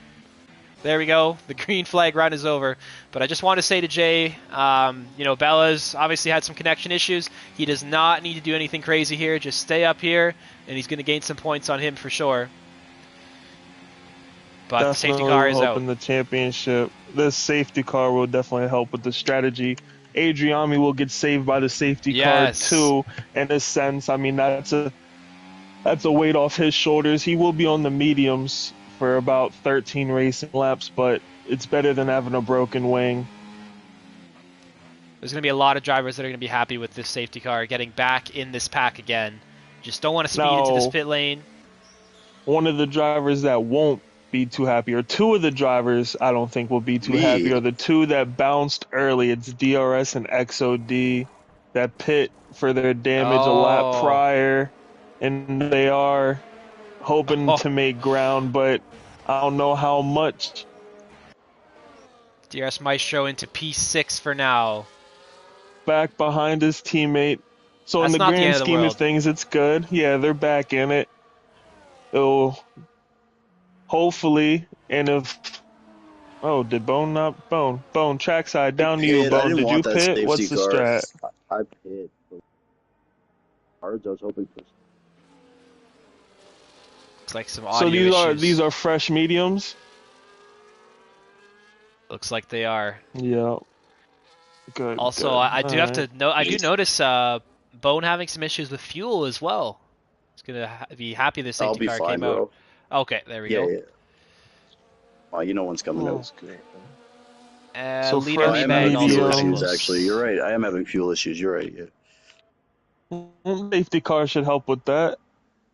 There we go. The green flag run is over. But I just want to say to Jay, Bella's obviously had some connection issues. He does not need to do anything crazy here. Just stay up here, and he's going to gain some points on him for sure. But the safety car is out. In the championship, this safety car will definitely help with the strategy. Adriami will get saved by the safety car too. In a sense, I mean that's a weight off his shoulders. He will be on the mediums for about 13 racing laps, but it's better than having a broken wing. There's going to be a lot of drivers that are going to be happy with this safety car getting back in this pack again. Just don't want to speed into this pit lane. One of the drivers that won't be too happy, or 2 of the drivers I don't think will be too happy, are the 2 that bounced early. It's DRS and XOD that pit for their damage a lap prior, and they are hoping to make ground, but I don't know how much. DRS Maestro into P6 for now. Back behind his teammate. So That's in the grand scheme of things, it's good. Yeah, they're back in it. It'll hopefully, and if... Oh, did Bone not... Bone, trackside, down to you, Bone. Did you pit? What's the strat? I pit. Cards, I was hoping for... Looks like some audio So these are fresh mediums? Looks like they are. Yeah. Good. Also, good. I do have to I do notice Bone having some issues with fuel as well. He's gonna be happy the safety car came out. Okay, there we go. Yeah. Well, you know when's coming out. Good. So Leader I am having also fuel having issues, actually. You're right. I am having fuel issues. You're right. Yeah. Safety car should help with that.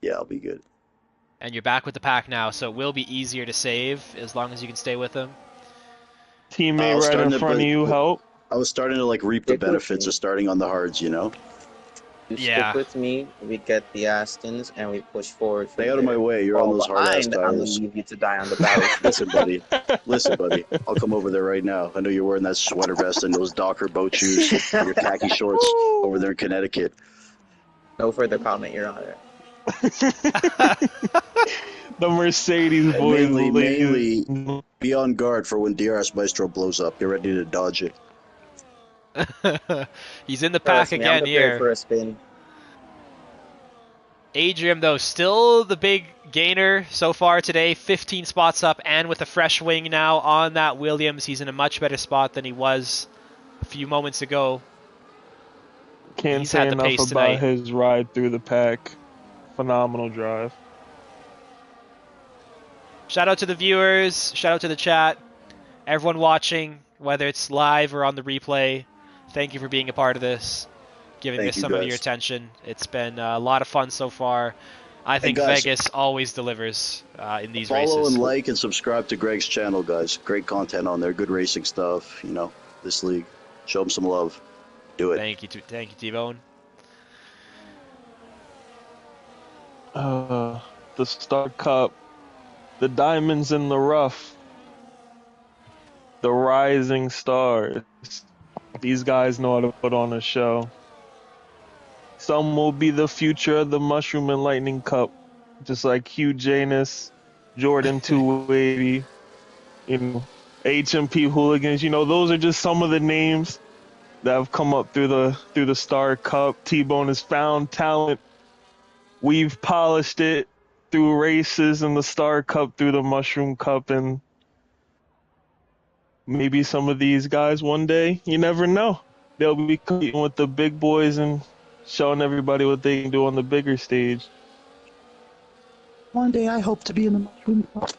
Yeah, I'll be good. And you're back with the pack now, so it will be easier to save as long as you can stay with them. Teammate right in front of you help. I was starting to reap the benefits of starting on the hards, you know? You stick with me, we get the Astons, and we push forward. Stay out of my way. You're on those hard-ass tires. I'm going to leave you to die on the battle. Listen, buddy. I'll come over there right now. I know you're wearing that sweater vest and those Docker boat shoes and your khaki shorts over there in Connecticut. No further comment, Your Honor. The Mercedes boys. Mainly be on guard for when DRS Maestro blows up. You're ready to dodge it. He's in the pack again here. For a spin. Adrian, though, still the big gainer so far today. 15 spots up, and with a fresh wing now on that Williams, he's in a much better spot than he was a few moments ago. Can't say enough about his ride through the pack. Phenomenal drive. Shout out to the viewers. Shout out to the chat. Everyone watching, whether it's live or on the replay. Thank you for being a part of this, giving us some of your attention. It's been a lot of fun so far. I think Vegas always delivers in these races. Follow and like and subscribe to Greg's channel, guys. Great content on there. Good racing stuff, you know, this league. Show him some love. Do it. Thank you, T-Bone. The Star Cup, the diamonds in the rough, the rising stars. These guys know how to put on a show. Some will be the future of the Mushroom and Lightning Cup, just like Hugh Janus, Jordan 280, HMP Hooligans. Those are just some of the names that have come up through the Star Cup. T-Bone has found talent. We've polished it through races in the Star Cup, through the Mushroom Cup, and maybe some of these guys one day, you never know, they'll be competing with the big boys and showing everybody what they can do on the bigger stage. One day I hope to be in the Mushroom Cup.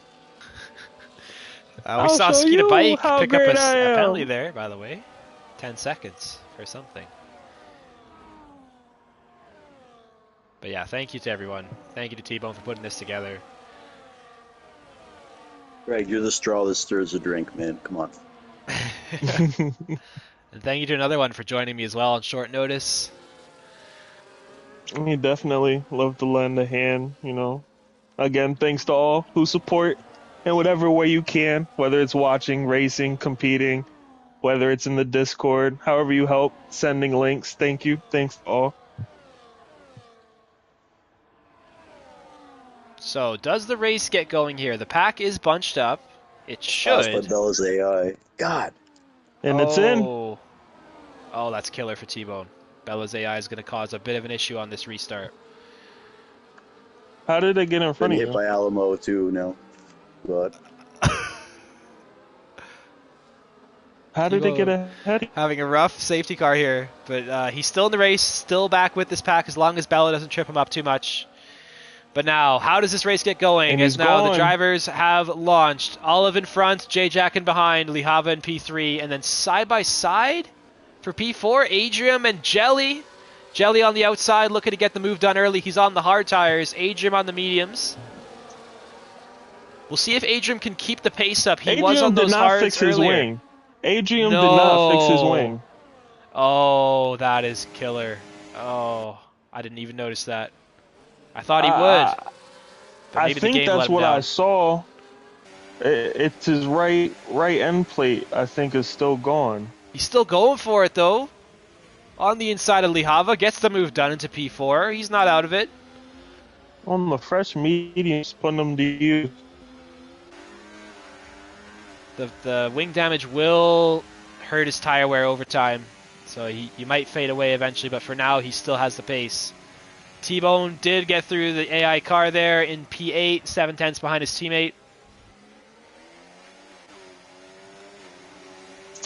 We saw Skeeta Bike pick up a penalty there, by the way. 10 seconds for something. But yeah, thank you to everyone. Thank you to T-Bone for putting this together. Greg, you're the straw that stirs the drink, man. Come on. And thank you to another one for joining me as well on short notice. We definitely love to lend a hand, Again, thanks to all who support in whatever way you can, whether it's watching, racing, competing, whether it's in the Discord, however you help, sending links. Thank you. Thanks to all. So, does the race get going here? The pack is bunched up. It should. But Bella's AI. God. And it's in. Oh, that's killer for T-Bone. Bella's AI is going to cause a bit of an issue on this restart. How did they get in front of hit you? by Alamo, too, no. But How did they get ahead? Having a rough safety car here, but he's still in the race, still back with this pack as long as Bella doesn't trip him up too much. But now, how does this race get going? And as now gone. The drivers have launched. Olive in front, J-Jack in behind, Lihava in P3, and then side by side for P4, Adrium and Jelly. Jelly on the outside, looking to get the move done early. He's on the hard tires, Adrium on the mediums. We'll see if Adrium can keep the pace up. He was on those hards fix his earlier. wing. Adrium did not fix his wing. Oh, that is killer. Oh, I didn't even notice that. I thought he would. But I maybe the think game let that's him what down. I saw. It's his right end plate, I think, is still gone. He's still going for it, though. On the inside of Lihava. Gets the move done into P4. He's not out of it. On the fresh mediums, putting them to use. The wing damage will hurt his tire wear over time. So he might fade away eventually, but for now, he still has the pace. T-Bone did get through the AI car there in P8, 7/10 behind his teammate.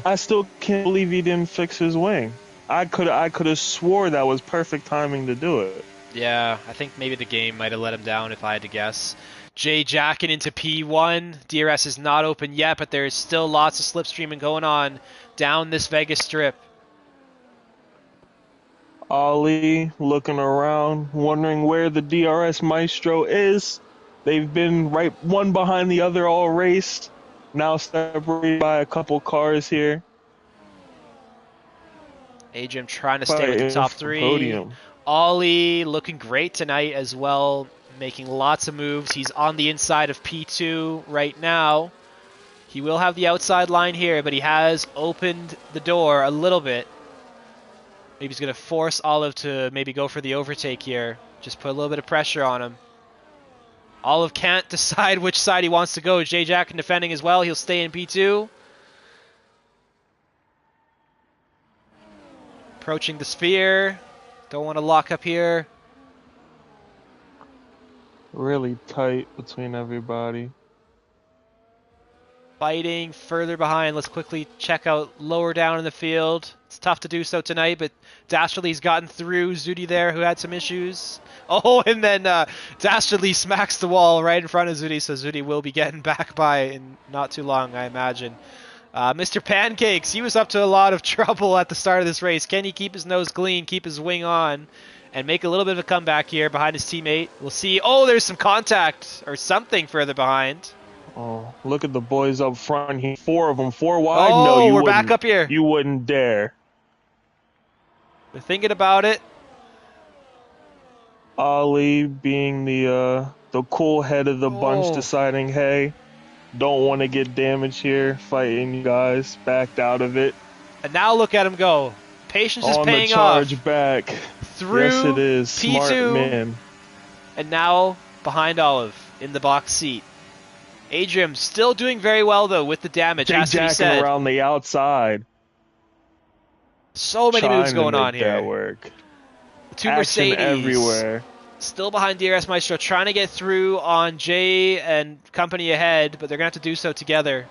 I still can't believe he didn't fix his wing. I could have swore that was perfect timing to do it. Yeah, I think maybe the game might have let him down if I had to guess. Jay jacking into P1. DRS is not open yet, but there's still lots of slipstreaming going on down this Vegas strip. Ollie looking around, wondering where the DRS Maestro is. They've been right one behind the other all raced. Now separated by a couple cars here. Adrian trying to stay with the top three. Podium. Ollie looking great tonight as well, making lots of moves. He's on the inside of P2 right now. He will have the outside line here, but he has opened the door a little bit. Maybe he's going to force Olive to maybe go for the overtake here. Just put a little bit of pressure on him. Olive can't decide which side he wants to go. J-Jack defending as well. He'll stay in P2. Approaching the sphere. Don't want to lock up here. Really tight between everybody. Fighting further behind. Let's quickly check out lower down in the field. It's tough to do so tonight, but Dastardly's gotten through Zudi there, who had some issues. Oh, and then Dastardly smacks the wall right in front of Zudi, so Zudi will be getting back by in not too long, I imagine. Mr. Pancakes, he was up to a lot of trouble at the start of this race. Can he keep his nose clean, keep his wing on, and make a little bit of a comeback here behind his teammate? We'll see. Oh, there's some contact or something further behind. Oh, look at the boys up front here. 4 of them, 4 wide. Oh, No, you we're wouldn't. back up here. You wouldn't dare. They're thinking about it. Ollie being the cool head of the bunch, Oh. deciding, hey, don't want to get damaged here, fighting you guys, backed out of it. And now look at him go. Patience is On the paying charge off. back. Through Yes, it is. Smart P2, man. and now behind Olive in the box seat. Adrian still doing very well though with the damage. Has to be Jacking said. around the outside. So many Trying moves to going make on here. that work. The 2 Action Mercedes everywhere. still behind DRS Maestro, trying to get through on Jay and company ahead, but they're gonna have to do so together.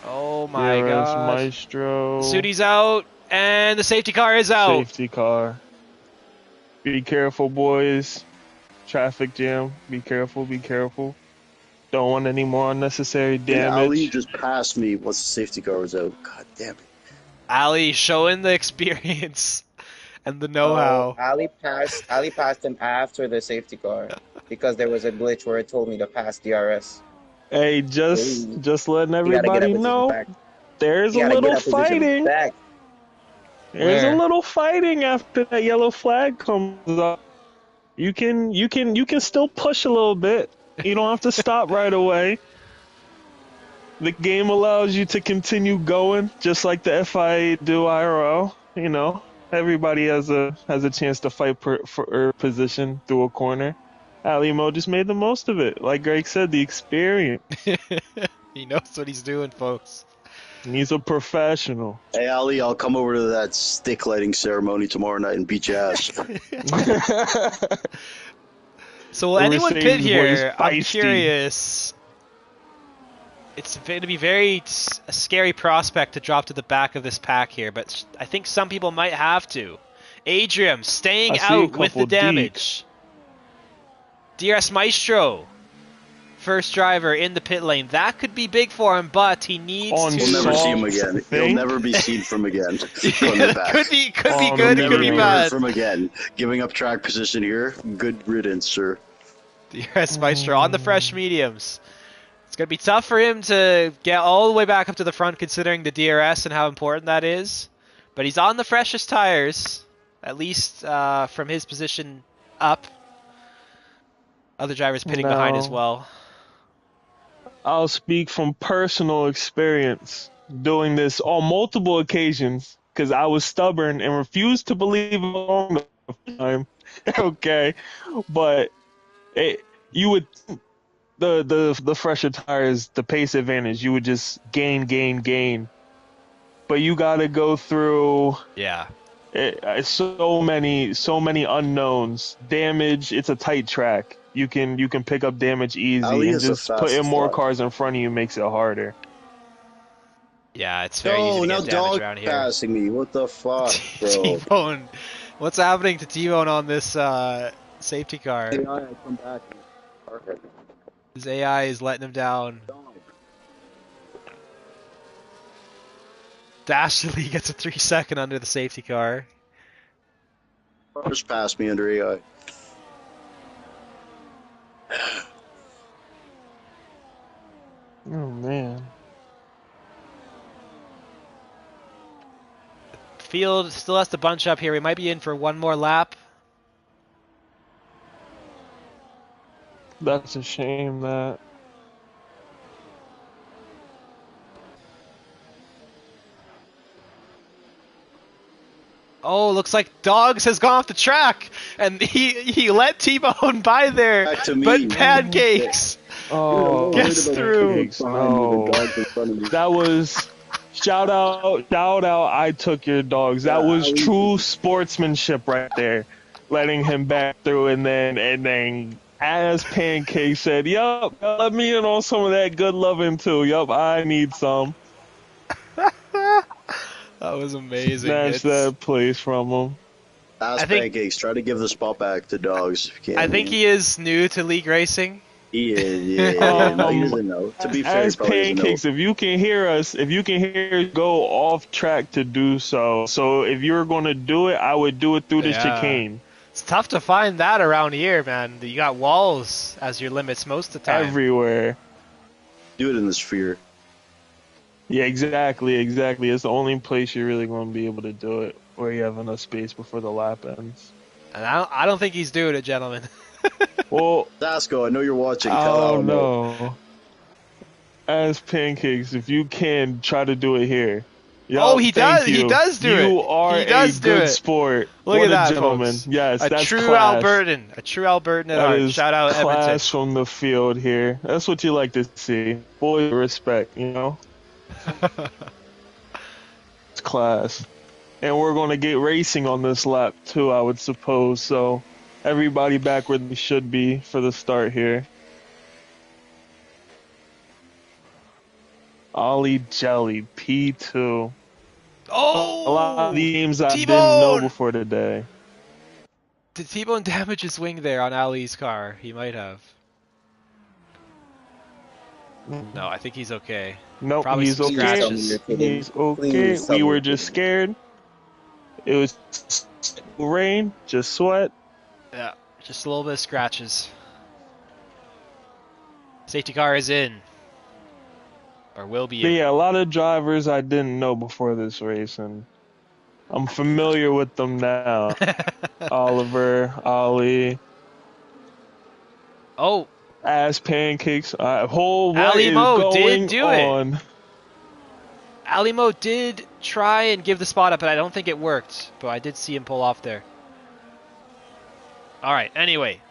Oh my DRS god. Maestro. Sudi's out, and the safety car is out. Safety car. Be careful, boys. Traffic jam. Be careful, be careful. Don't want any more unnecessary And Ali damage. just passed me once the safety car was out. God damn it. Ali showing the experience and the know-how. Ali passed him after the safety car because there was a glitch where it told me to pass DRS. Hey, just letting You gotta get everybody a position know, back. there's You a gotta little get a position fighting. back. There's Where? a little fighting after that yellow flag comes up. You can still push a little bit. You don't have to stop right away. The game allows you to continue going, just like the FIA do IRL. You know, everybody has a chance to fight for position through a corner. Ali Mo just made the most of it. Like Greg said, the experience. He knows what he's doing, folks. He's a professional. Hey, Ali, I'll come over to that stick lighting ceremony tomorrow night and beat your ass. So will anyone pit Mercedes here? boys I'm feisty. curious. It's going to be a scary prospect to drop to the back of this pack here, but I think some people might have to. Adrian staying I see a out with the couple damage. DRS Maestro, first driver in the pit lane. That could be big for him, but he needs On to. We'll never see him Songs, again. I He'll think. never be seen from again. From the back. could be Oh, good, no, it could be never bad. From again. Giving up track position here. Good riddance, sir. DRS Maestro on the fresh mediums. It's going to be tough for him to get all the way back up to the front considering the DRS and how important that is. But he's on the freshest tires, at least from his position up. Other drivers pitting behind as No. well. I'll speak from personal experience doing this on multiple occasions because I was stubborn and refused to believe it all the time. Okay, but you would the fresher tires, the pace advantage, you would just gain. But you got to go through Yeah. so many unknowns. Damage. It's a tight track. You can pick up damage easy, Ali and is the just putting fastest more driver. cars in front of you makes it harder. Yeah, it's very easy No, to now get damage dog around here. passing me. What the fuck, bro? T-Bone. What's happening to T-Bone on this safety car? Come back. His AI is letting him down. Dashley gets a 3-second under the safety car. Just passed me under AI. Oh man. Field still has to bunch up here. We might be in for one more lap. That's a shame that. Oh, looks like Dogs has gone off the track, and he let T-Bone by there, Back to me. but Pancakes. Oh, Gets through. Pancakes, no. That was shout out. I took your dogs. That was true sportsmanship right there, letting him back through, and then as Pancake said, "Yup, let me in on some of that good loving too. Yup, I need some." That was amazing. Snatch that place from him. Ask I think- Pancakes. Try to give the spot back to Dogs. If you can. I think he is new to league racing. He is. Yeah. No, he doesn't know. To be fair, he As probably doesn't know. Pancakes, if you can hear us, go off track to do so. So if you're going to do it, I would do it through the Yeah. chicane. It's tough to find that around here, man. You got walls as your limits most of the time. Everywhere. Do it in the sphere. Yeah, exactly. It's the only place you're really going to be able to do it, where you have enough space before the lap ends. And I don't think he's doing it, gentlemen. Well, Dasco, I know you're watching. I Tell Al don't no. know. As Pancakes, if you can, try to do it here. Oh, he thank does. He you. does do it. You are He does a do good it. sport. Look What at that, a gentleman. folks. Yes, A that's true class. Albertan. A true Albertan at That heart. is Shout out class Edmonton. from the field here. That's what you like to see. Boy, respect, you know? It's class. And we're going to get racing on this lap, too, I would suppose. So, everybody back where they should be for the start here. Ollie Jelly, P2. Oh! A lot of the games I T-Bone! didn't know before today. Did T-Bone damage his wing there on Ali's car? He might have. No, I think he's okay. Nope, Probably he's some okay. scratches. He's okay. Please tell We me were you're just kidding. scared. It was rain, just sweat. Yeah, just a little bit of scratches. Safety car is in. Or will be But in. yeah, a lot of drivers I didn't know before this race, and I'm familiar with them now. Oliver, Ollie, Oh, Ass Pancakes. Whole what Ali is Mo did going do it. on? Alimo did try and give the spot up, but I don't think it worked. But I did see him pull off there. All right. Anyway,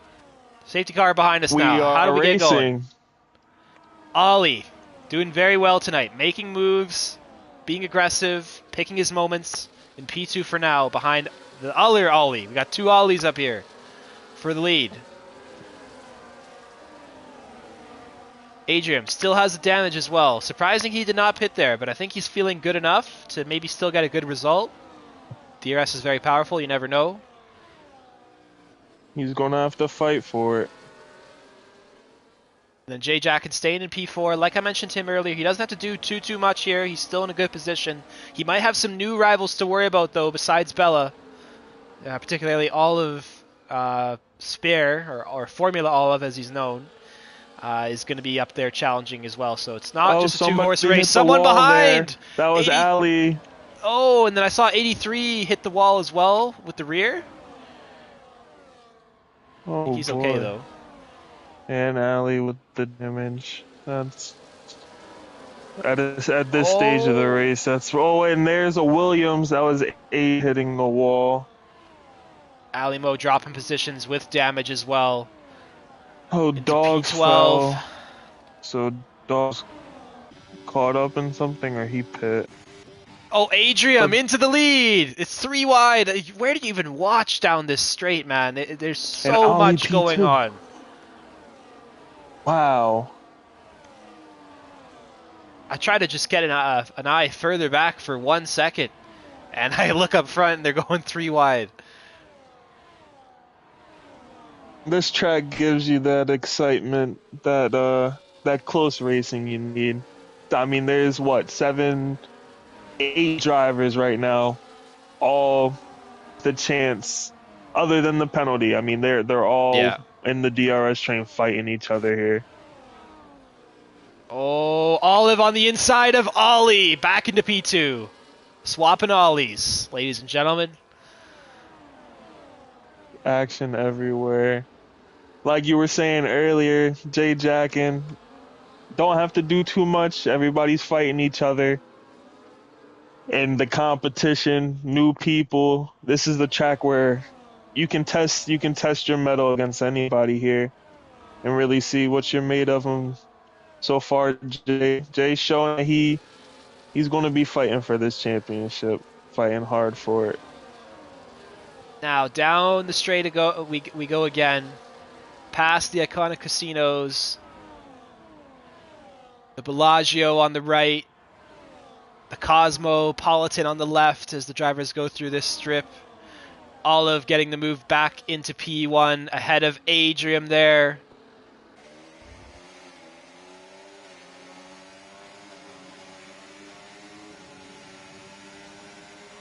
safety car behind us We now. How do are we get going? racing. Ollie doing very well tonight, making moves, being aggressive, picking his moments. In P2 for now, behind the other Ollie. We got two Ollies up here for the lead. Adrian still has the damage as well. Surprising he did not pit there, but I think he's feeling good enough to maybe still get a good result. DRS is very powerful, you never know. He's gonna have to fight for it. And then Jay Jack and staying in P4. Like I mentioned to him earlier, he doesn't have to do too much here. He's still in a good position. He might have some new rivals to worry about, though, besides Bella. Particularly Olive Spare, or Formula Olive as he's known, is going to be up there challenging as well. So it's not just a two-horse somebody hit race. the Someone wall behind! there. That was 80 Ali. Oh, and then I saw 83 hit the wall as well with the rear. Oh, He's boy. okay, though. And Ali with the damage. That's at this stage of the race. That's and there's a Williams. That was 8 hitting the wall. Alimo dropping positions with damage as well. Oh, Into Dogs P12. fell. So Dogs caught up in something, or he pit. Oh, Adrian into the lead. It's 3 wide. Where do you even watch down this straight, man? There's And so Ollie much P2. going on. Wow. I try to just get an eye further back for 1 second, and I look up front and they're going 3 wide. This track gives you that excitement, that close racing you need. I mean, there's 7, 8 drivers right now, all the chance, other than the penalty. I mean, they're all in the DRS train fighting each other here. Oh, Olive on the inside of Ollie, back into P2. Swapping Ollies, ladies and gentlemen. Action everywhere. Like you were saying earlier, Jay Jackin, don't have to do too much. Everybody's fighting each other. And the competition, new people. This is the track where you can test your mettle against anybody here and really see what you're made of. And so far, Jay's showing that he's going to be fighting for this championship, fighting hard for it. Now down the straight we go again, past the iconic casinos, the Bellagio on the right, the Cosmopolitan on the left as the drivers go through this strip. Olive getting the move back into P1 ahead of Adrian there.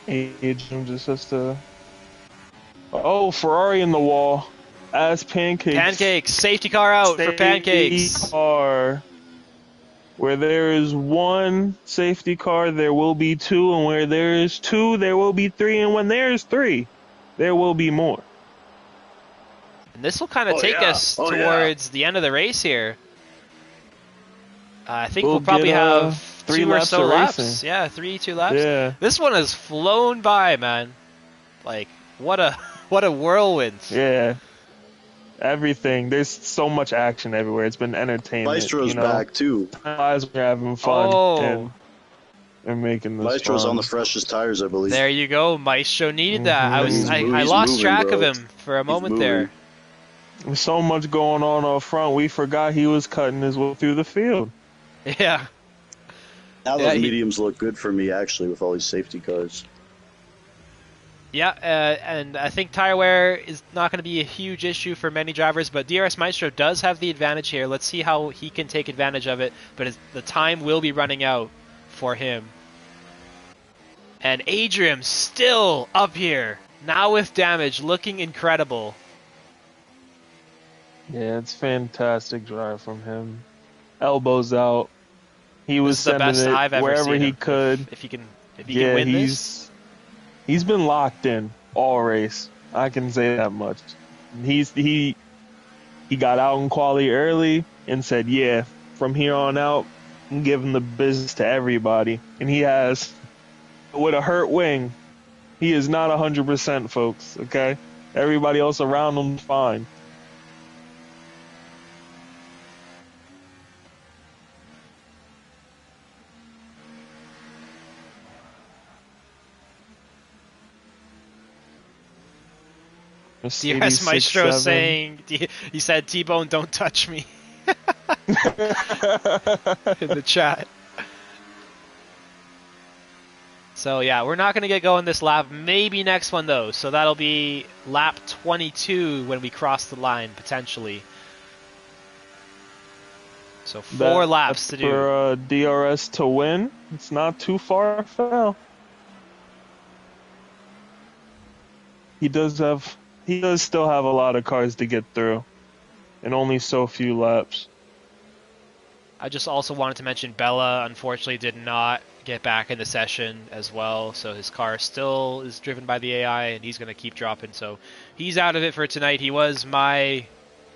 Adrian just has to Oh, Ferrari in the wall. As pancakes. Pancakes. Safety car out for Pancakes. Safety car. Where there is one safety car, there will be two, and where there is two, there will be three, and when there is three, there will be more. And this will kind of take us towards the end of the race here. I think we'll probably get, have 3 two or laps so of laps. racing. Yeah, 2 laps. Yeah. This one has flown by, man. Like, what a whirlwind. Yeah. Everything. There's so much action everywhere. It's been entertainment. Maestro's back too. Guys, we're having fun. Oh. And making this Maestro's fun. on the freshest tires, I believe. There you go. Maestro needed that. Mhm. I lost moving, track bro. of him for a moment there. There's so much going on up front. We forgot he was cutting his way through the field. Yeah. Now Yeah, those mediums look good for me, actually, with all these safety cars. Yeah, and I think tire wear is not going to be a huge issue for many drivers, but DRS Maestro does have the advantage here. Let's see how he can take advantage of it, but the time will be running out for him. And Adrian still up here, now with damage, looking incredible. Yeah, it's fantastic drive from him. Elbows out. He was This is the sending best it I've ever wherever seen he him. could. If he can Yeah, win this. he's been locked in all race. I can say that much. He got out in quali early and said, "Yeah, from here on out, I'm giving the business to everybody." And he has, with a hurt wing, he is not 100%, folks. Okay, everybody else around him's fine. DRS Maestro 86.7. saying, he said, T-Bone, don't touch me. In the chat. So yeah, we're not going to get going this lap. Maybe next one though. So that'll be lap 22 when we cross the line, potentially. So 4 laps to do. For DRS to win, it's not too far afield. He does still have a lot of cars to get through, and only so few laps. I just also wanted to mention Bella unfortunately did not get back in the session as well, so his car still is driven by the AI and he's going to keep dropping, so he's out of it for tonight. He was my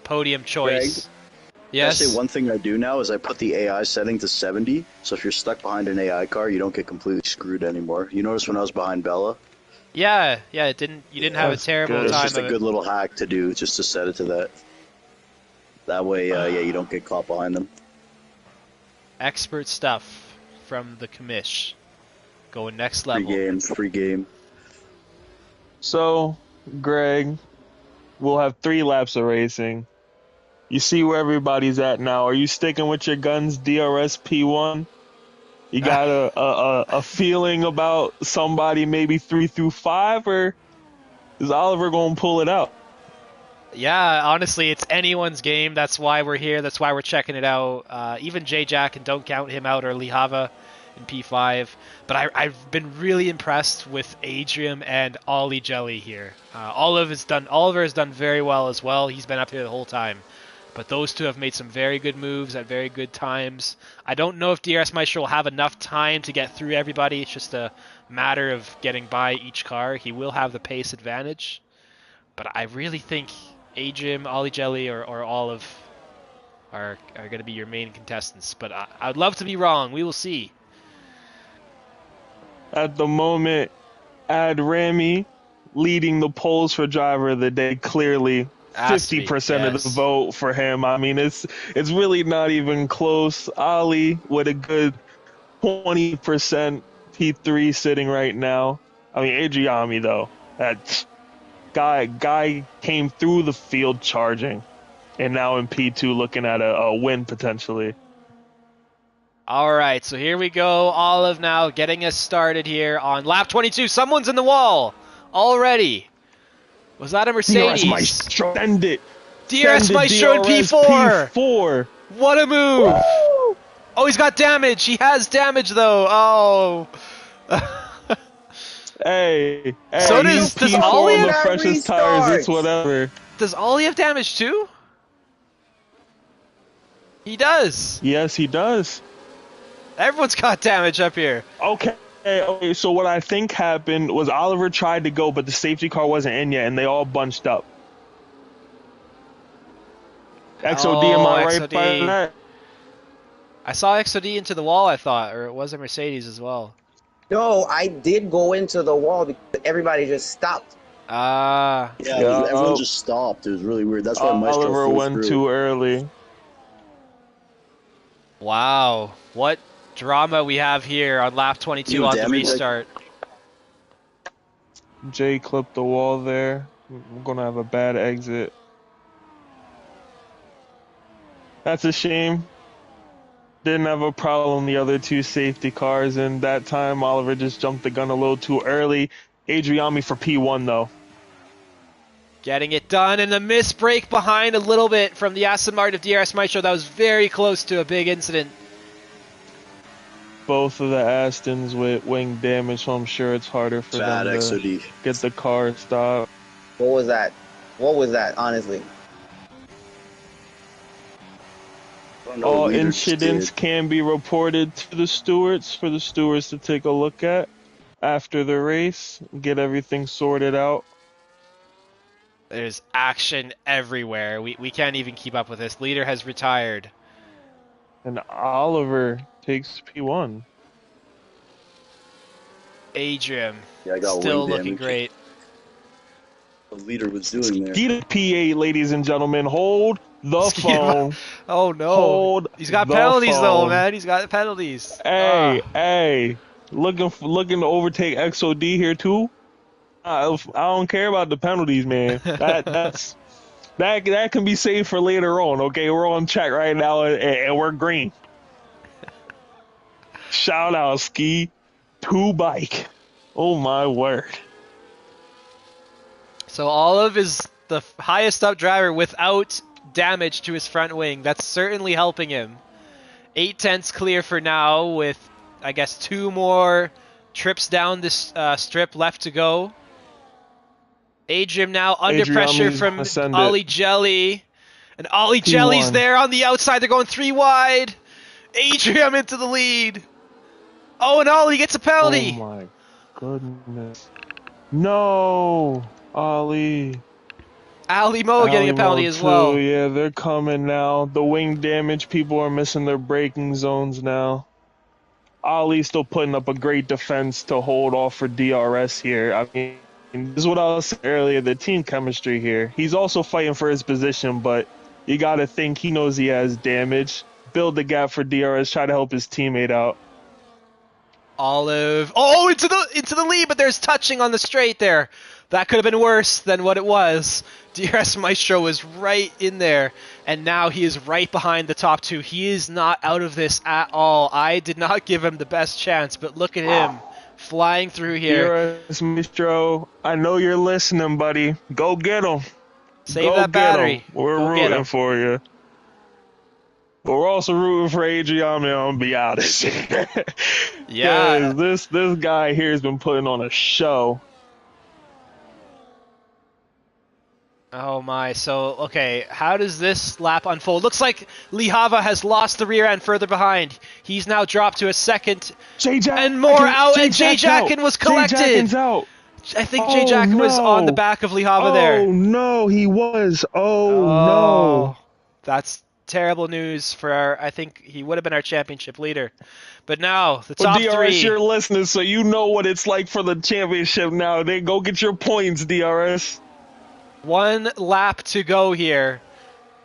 podium choice. Yes? I say one thing I do now is I put the AI setting to 70, so if you're stuck behind an AI car, you don't get completely screwed anymore. You notice when I was behind Bella? Yeah, you didn't have a terrible good. time It's just of a it. good little hack to do, just to set it to that. That way, you don't get caught behind them. Expert stuff from the commish. Going next level. Free game. So, Greg, we'll have 3 laps of racing. You see where everybody's at now. Are you sticking with your guns, DRS P1? You got a feeling about somebody maybe 3 through 5, or is Oliver going to pull it out? Yeah, honestly, it's anyone's game. That's why we're here. That's why we're checking it out. Even J-Jack, and don't count him out, or Lihava in P5. But I've been really impressed with Adrian and Ollie Jelly here. Oliver has done very well as well. He's been up here the whole time. But those two have made some very good moves at very good times. I don't know if DRS Maestro will have enough time to get through everybody. It's just a matter of getting by each car. He will have the pace advantage. But I really think Adrian, Ollie Jelly, or Olive are going to be your main contestants. But I'd love to be wrong. We will see. At the moment, Ad Rami leading the polls for driver of the day, clearly 50% of the vote for him. I mean, it's really not even close. Ali with a good 20% P3 sitting right now. I mean, Adriami though, that guy came through the field charging, and now in P2 looking at a win potentially. All right, so here we go. Olive now getting us started here on lap 22. Someone's in the wall already. Was that a Mercedes? DRS Maestro, send it. DRS Maestro in DRS P4. P4. What a move. Woo! Oh, he's got damage. He has damage, though. Oh. Hey, So hey, does P4 Ollie on the have freshest tires. It's restarts? whatever. Does Ollie have damage too? He does. Yes, he does. Everyone's got damage up here. Okay. So what I think happened was Oliver tried to go, but the safety car wasn't in yet, and they all bunched up. XOD, am I right by XOD. that? I saw XOD into the wall, I thought, or it was a Mercedes as well. No, I did go into the wall because everybody just stopped. Ah, Yeah, Yeah. everyone just stopped. It was really weird. That's why Maestro Oliver flew went through. too early. wow. What drama we have here on lap 22 You on the damn it, like- restart. Jay clipped the wall there. We're gonna have a bad exit. That's a shame. Didn't have a problem the other two safety cars, and that time Oliver just jumped the gun a little too early. Adriami for P1 though. Getting it done, and a miss break behind a little bit from the Aston Martin of DRS Maestro. That was very close to a big incident. Both of the Astons with wing damage, so I'm sure it's harder for Bad them to XOD. get the car stopped. What was that? What was that, honestly? I don't know All what leader just incidents did. can be reported to the stewards for the stewards to take a look at after the race, get everything sorted out. There's action everywhere. We can't even keep up with this. Leader has retired. And Oliver takes P1. Adrian Yeah, I got still wing looking damage. great. The leader was doing there. Get a P8, ladies and gentlemen. Hold the Skip up. phone. Oh no. Hold He's got the penalties though, phone. man. He's got penalties. Hey. Looking to overtake XOD here too. I don't care about the penalties, man. That can be saved for later on. Okay, we're on track right now, and we're green. Shout out Ski 2 bike. Oh my word. So Olive is the highest up driver without damage to his front wing. That's certainly helping him. 8/10 clear for now with, I guess, 2 more trips down this strip left to go. Adrian now under pressure Adriami's from ascended. Ollie Jelly. And Ollie Jelly's P1. there on the outside. They're going 3 wide. Adrian into the lead. Oh, and Ollie gets a penalty. Oh my goodness. No, Ali. Ali Mo getting a Ali penalty Mo as too. well. Yeah, they're coming now. The wing damage, people are missing their braking zones now. Ali's still putting up a great defense to hold off for DRS here. I mean, this is what I was saying earlier, the team chemistry here. He's also fighting for his position, but you got to think he knows he has damage. Build the gap for DRS, try to help his teammate out. Olive. Oh, into the lead, but there's touching on the straight there. That could have been worse than what it was. DRS Maestro was right in there, and now he is right behind the top 2. He is not out of this at all. I did not give him the best chance, but look at him flying through here. DRS Maestro, I know you're listening, buddy. Go get him. Save Go that get 'em. battery. We're Go get rooting 'em. for you. But we're also rooting for Adrian on be honest. Yeah. This guy here has been putting on a show. Oh my, so, okay, how does this lap unfold? Looks like Lee Hava has lost the rear end further behind. He's now dropped to a second. Jay Jack And more out, and Jay Jackin was collected. Jay Jackin's out. I think Jay Jackin was on the back of Lee Hava Oh there. no, he was. Oh no. That's terrible news for our, I think he would have been our championship leader. But now, the Well, top DRS, 3. you're listening, so you know what it's like for the championship now. They go get your points, DRS. 1 lap to go here.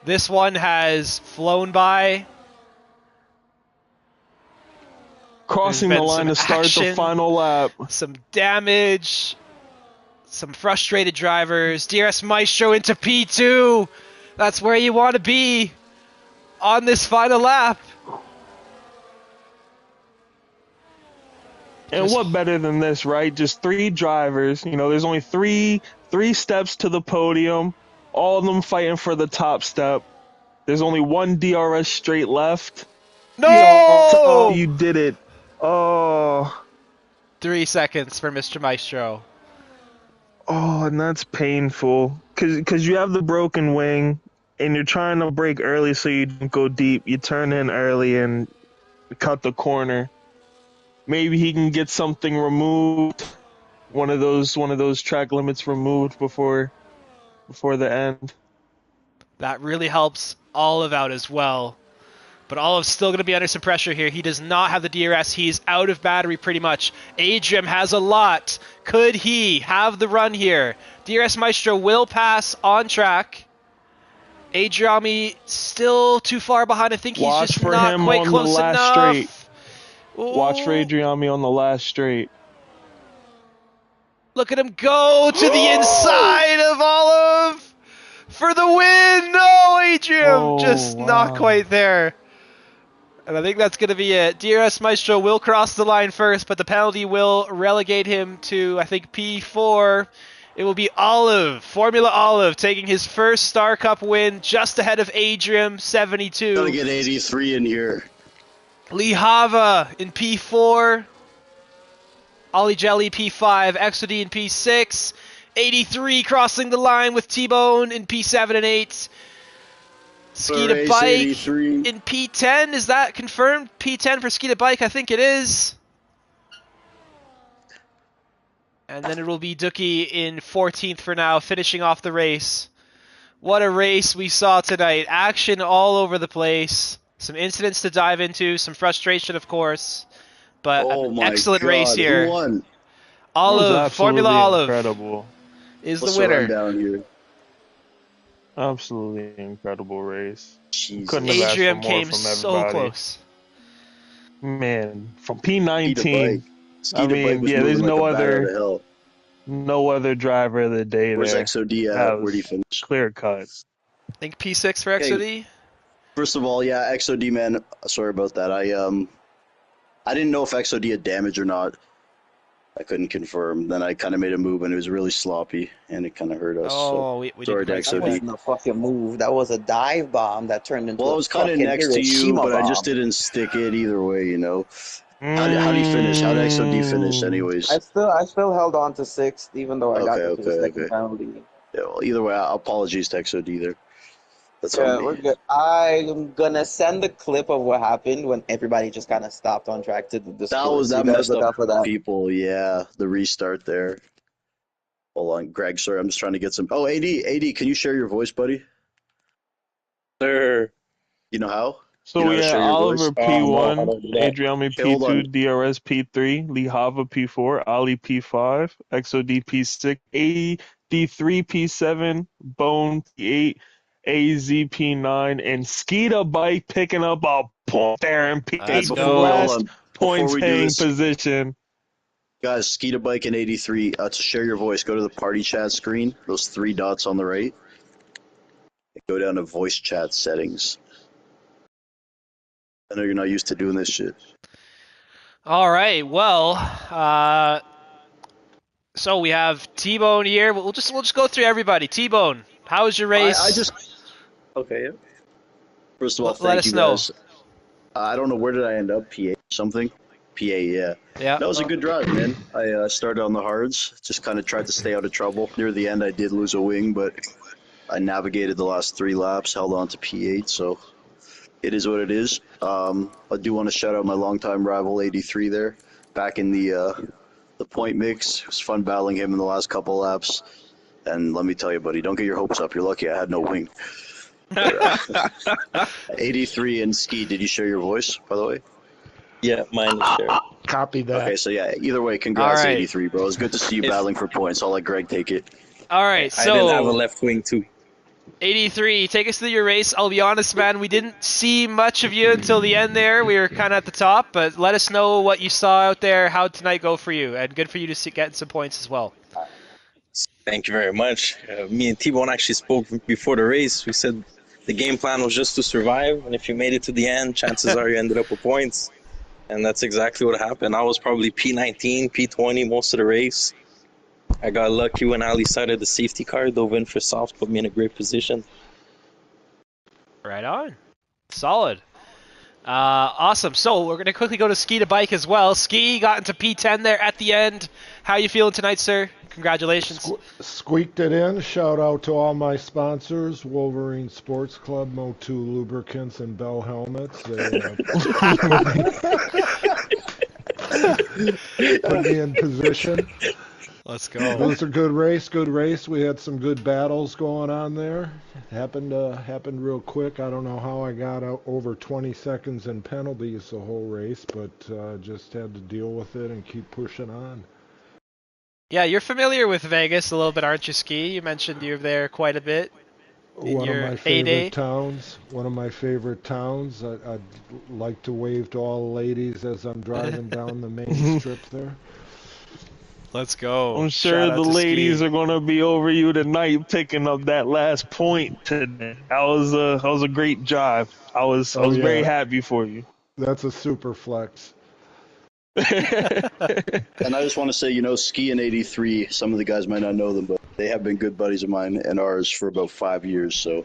This one has flown by. Crossing the been line some to start the action. final lap. Some damage. Some frustrated drivers. DRS Maestro into P2. That's where you want to be on this final lap. And what better than this, right? Just 3 drivers. You know, there's only three steps to the podium. All of them fighting for the top step. There's only 1 DRS straight left. No! Oh, you did it. Oh. 3 seconds for Mr. Maestro. Oh, and that's painful. Cause you have the broken wing, and you're trying to brake early so you don't go deep. You turn in early and cut the corner. Maybe he can get something removed. One of those track limits removed before the end. That really helps Olive out as well. But Olive's still going to be under some pressure here. He does not have the DRS. He's out of battery pretty much. Adrian has a lot. Could he have the run here? DRS Maestro will pass on track. Adriami still too far behind. I think he's Watch just for not him quite on the close last enough. straight. Ooh. Watch for Adriami on the last straight. Look at him go to the inside of Olive for the win. No, Adrian, Oh, just wow. not quite there. And I think that's going to be it. DRS Maestro will cross the line first, but the penalty will relegate him to, I think, P4. It will be Olive, Formula Olive, taking his first Star Cup win just ahead of Adrian, 72. Gotta get 83 in here. Lee Hava in P4. Ollie Jelly P5. Exody in P6. 83 crossing the line with T-Bone in P7 and 8. Skeeta Race Bike 83. in P10. Is that confirmed? P10 for Skeeta Bike? I think it is. And then it will be Dookie in 14th for now, finishing off the race. What a race we saw tonight. Action all over the place. Some incidents to dive into, some frustration, of course. But Oh an my excellent God. race here. Who won? It was Olive, Formula absolutely Olive, incredible. is What's the winner. rundown here? Absolutely incredible race. Jesus. Couldn't have asked for Adrian more came from so everybody. close. Man, from Skeeta P19, Bike. Skeeta mean, Bike was yeah, there's moving no like a bat out other- of hell. no other driver of the day Where's there. XOD That at? was Where'd he finish? Clear cut. I think P6 for Okay. XOD. First of all, yeah, XOD, man. Sorry about that. I didn't know if XOD had damage or not. I couldn't confirm. Then I kind of made a move, and it was really sloppy, and it kind of hurt us. so. Oh, we sorry, didn't Dex, quite That see OD. that. wasn't a fucking move. That was a dive bomb that turned into Well, a I was kind of fucking next to you, Hiroshima but I just bomb. didn't stick it either way, you know. How did he finish? How did XOD finish, anyways? I still held on to 6th, even though I got Okay, into the okay, second okay. penalty. Yeah, well, either way, apologies to XOD there. That's Yeah, on we're me. good. I'm gonna send the clip of what happened when everybody just kind of stopped on track to the Discord. That You guys messed look up out for that. people. Yeah, the restart there. Hold on, Greg. Sorry, I'm just trying to get some. Oh, AD, can you share your voice, buddy? Sir. You know how? So You know how we to had share your Oliver voice? Oh, no, P1, how do I do that? Adriami Okay, hold P2, on. DRS P3, Lee Hava P4, Ali P5, XOD P6, AD3 P7, Bone P8, AZ P9, and Skeeta Bike picking up a point there in Hey, P8 Let's for go. last Before points we do paying this, position. guys, Skeeta Bike and 83. To share your voice, go to the party chat screen. Those 3 dots on the right. Go down to voice chat settings. I know you're not used to doing this shit. All right. Well, so we have T-Bone here. We'll just go through everybody. T-Bone, how was your race? I just Okay, yeah. first of all, Let thank us you know. guys. I don't know where did I end up. PA something. PA, yeah. Yeah. That was a good drive, man. I started on the hards, just kind of tried to stay out of trouble. Near the end, I did lose a wing, but I navigated the last 3 laps, held on to P8, so it is what it is. I do want to shout out my longtime rival, 83 there, back in the point mix. It was fun battling him in the last couple laps. And let me tell you, buddy, don't get your hopes up. You're lucky I had no wing. 83 and Ski, did you share your voice, by the way? Yeah, mine is shared. Copy that. Okay, so yeah, either way, congrats, All right. 83, bro. It's good to see you If- battling for points. I'll let Greg take it. All right. I didn't have a So left wing too. 83, take us through your race. I'll be honest, man. We didn't see much of you until the end there. We were kind of at the top, but let us know what you saw out there. How'd tonight go for you? And good for you to get some points as well. Thank you very much. Me and T-Bone actually spoke before the race. We said the game plan was just to survive, and if you made it to the end, chances are you ended up with points. And that's exactly what happened. I was probably P19, P20 most of the race. I got lucky when Ali started the safety car, dove in for soft, put me in a great position. Right on. Solid. Awesome. So we're gonna quickly go to Ski to Bike as well. Ski got into P10 there at the end. How you feeling tonight, sir? Congratulations. Squeaked it in. Shout out to all my sponsors: Wolverine Sports Club, Mo2 Lubricants, and Bell Helmets. They put me in position. Let's It go. was a good race. Good race. We had some good battles going on there. Happened real quick. I don't know how I got out over 20 seconds in penalties the whole race, but just had to deal with it and keep pushing on. Yeah, you're familiar with Vegas a little bit, aren't you, Ski? You mentioned you're there quite a bit in One of your my heyday. favorite towns. One of my favorite towns. I'd like to wave to all the ladies as I'm driving down the main strip there. Let's go. I'm Shout sure out the to ladies Ski. are gonna be over you tonight, picking up that last point today. That was a great drive. I was Oh very yeah, happy for you. that's a super flex. And I just want to say, Ski and 83, some of the guys might not know them, but they have been good buddies of mine and ours for about 5 years. So,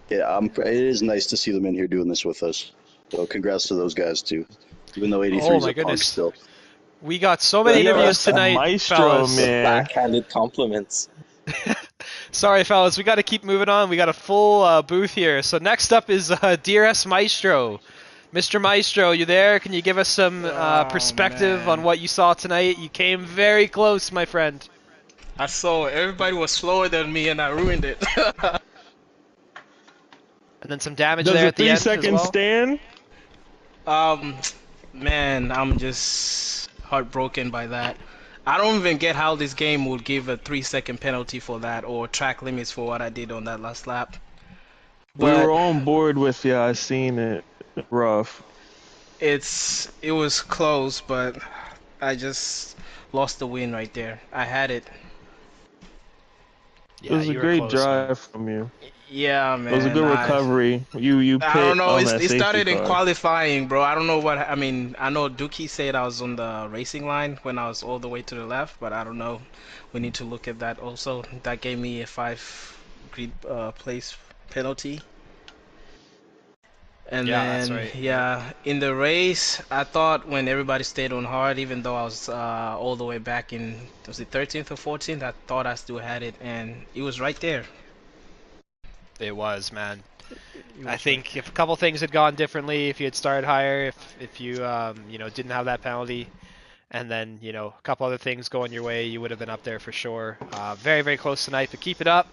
yeah, it is nice to see them in here doing this with us. So, congrats to those guys, too. Even though 83 Oh is my a punk goodness. still. We got so many Yeah, interviews that's tonight, Maestro, fellas. man. Backhanded compliments. Sorry, fellas. We got to keep moving on. We got a full booth here. So next up is DRS Maestro. Mr. Maestro, you there? Can you give us some perspective man. on what you saw tonight? You came very close, my friend. I saw everybody was slower than me and I ruined it. And then some damage Does there a at the end as 3-second well. stand? Man, I'm just heartbroken by that. I don't even get how this game would give a 3-second penalty for that or track limits for what I did on that last lap. We But were on board with you. I seen it. Rough. it was close, but I just lost the win right there. I had it. It was a you were great close, man. drive from you. Yeah, man. It was a good recovery. You I don't pit know. on It that safety started in car. qualifying, bro. I don't know what. I mean, I know Dookie said I was on the racing line when I was all the way to the left, but I don't know. We need to look at that also. That gave me a 5 grid place penalty. And Yeah, then, that's right. yeah, in the race, I thought when everybody stayed on hard, even though I was all the way back in, was it 13th or 14th, I thought I still had it, and it was right there. It was, man. It I was think if a couple things had gone differently, if you had started higher, if you didn't have that penalty, and then a couple other things going your way, you would have been up there for sure. Very very close tonight, but keep it up.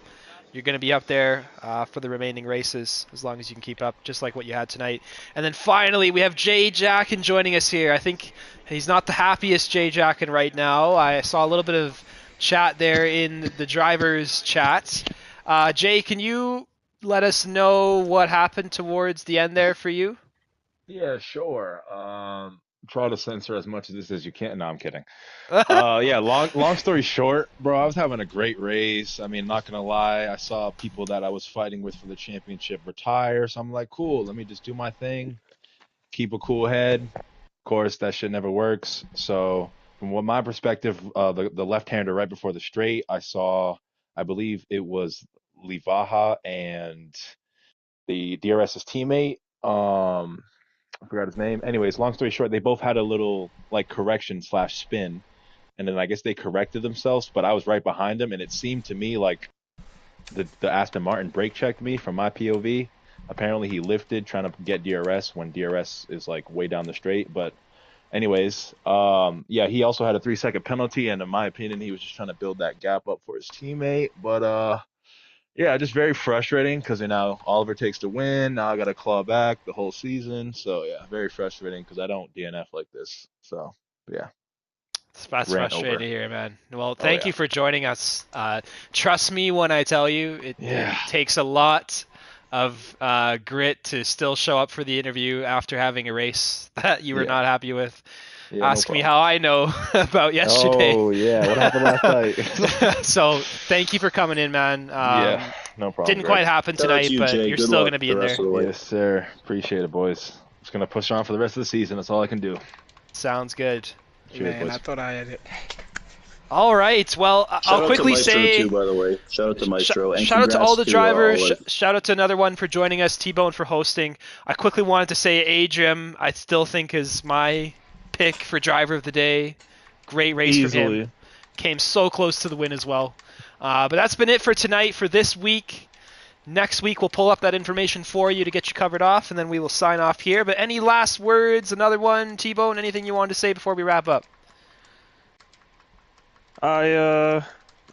You're going to be up there for the remaining races as long as you can keep up, just like what you had tonight. And then finally, we have Jay Jackin joining us here. I think he's not the happiest Jay Jackin right now. I saw a little bit of chat there in the drivers' chat. Jay, can you let us know what happened towards the end there for you? Yeah, sure. Try to censor as much of this as you can. No, I'm kidding. Yeah, long story short, bro, I was having a great race. I mean, not gonna lie, I saw people that I was fighting with for the championship retire, so I'm like, cool, let me just do my thing, keep a cool head. Of course, that shit never works. So, from what my perspective, the left-hander right before the straight, I saw, I believe it was Livaha and the DRS's teammate. I forgot his name. Anyways, long story short, they both had a little like correction / spin, and then I guess they corrected themselves, but I was right behind them, and it seemed to me like the Aston Martin brake checked me from my POV. Apparently, he lifted trying to get DRS when DRS is like way down the straight. But anyways, yeah, he also had a 3-second penalty, and in my opinion, he was just trying to build that gap up for his teammate. But yeah, just very frustrating because Oliver takes the win. Now I got to claw back the whole season. So yeah, very frustrating because I don't DNF like this. So yeah. That's Rant frustrating over. to hear, man. Well, Oh, thank yeah. you for joining us. Trust me when I tell you, it takes a lot of grit to still show up for the interview after having a race that you were Yeah. not happy with. Yeah, Ask no me problem. how I know about yesterday. Oh yeah, what happened last night? So thank you for coming in, man. Yeah, no problem. Didn't Greg. quite happen Shout out to tonight, you, but Jay. you're Good still luck going to be the in rest there. of the way. Yes, sir. Appreciate it, boys. Just gonna push on for the rest of the season. That's all I can do. Sounds good. Cheers, Man, boys. I thought I had it. All right. Well, Shout I'll out quickly to Maestro say. too, by the way. Shout out to Maestro. And Shout out to all congrats the drivers. Olive. Shout out to another one for joining us, T-Bone for hosting. I quickly wanted to say Adrian, I still think is my pick for driver of the day. Great race from him. Easily. Came so close to the win as well. But that's been it for tonight for this week. Next week we'll pull up that information for you to get you covered off, and then we will sign off here. But any last words? Another one, T-Bone? Anything you wanted to say before we wrap up? I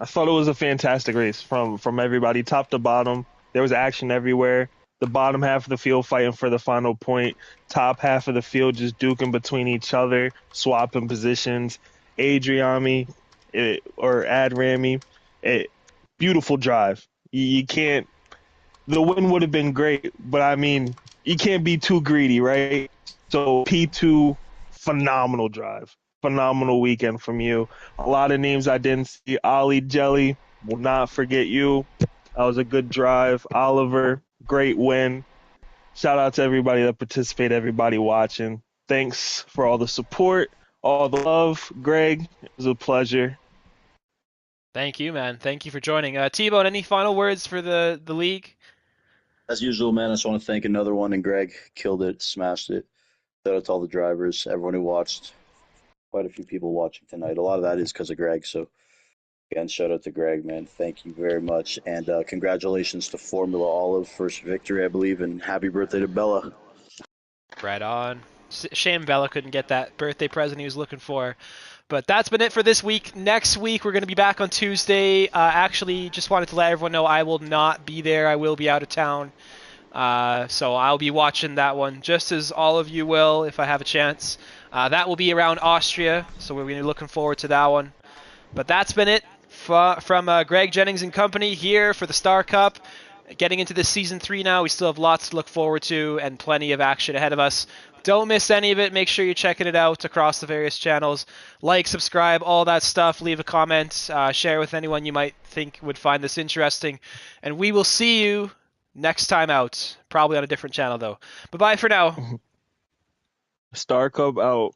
thought it was a fantastic race from everybody, top to bottom. There was action everywhere. The bottom half of the field fighting for the final point. Top half of the field just duking between each other, swapping positions. Adriami or Adrami, beautiful drive. You can't. The win would have been great, but I mean, you can't be too greedy, right? So P2, phenomenal drive. Phenomenal weekend from you. A lot of names I didn't see. Ollie Jelly, will not forget you. That was a good drive. Oliver, great win. Shout out to everybody that participated, everybody watching. Thanks for all the support, all the love. Greg, it was a pleasure. Thank you, man. Thank you for joining. T-Bone, any final words for the league? As usual, man, I just want to thank another one, and Greg killed it, smashed it. Shout out to all the drivers, everyone who watched. Quite a few people watching tonight. A lot of that is because of Greg. So, again, shout out to Greg, man. Thank you very much. And congratulations to Formula Olive, first victory, I believe, and happy birthday to Bella. Right on. Shame Bella couldn't get that birthday present he was looking for. But that's been it for this week. Next week, we're going to be back on Tuesday. Actually, just wanted to let everyone know I will not be there. I will be out of town. So I'll be watching that one, just as all of you will if I have a chance. That will be around Austria, so we're going to be looking forward to that one. But that's been it from Greg Jennings and company here for the Star Cup. Getting into this Season 3 now, we still have lots to look forward to and plenty of action ahead of us. Don't miss any of it. Make sure you're checking it out across the various channels. Like, subscribe, all that stuff. Leave a comment. Share with anyone you might think would find this interesting. And we will see you next time out. Probably on a different channel, though. Bye-bye for now. Star Cup out.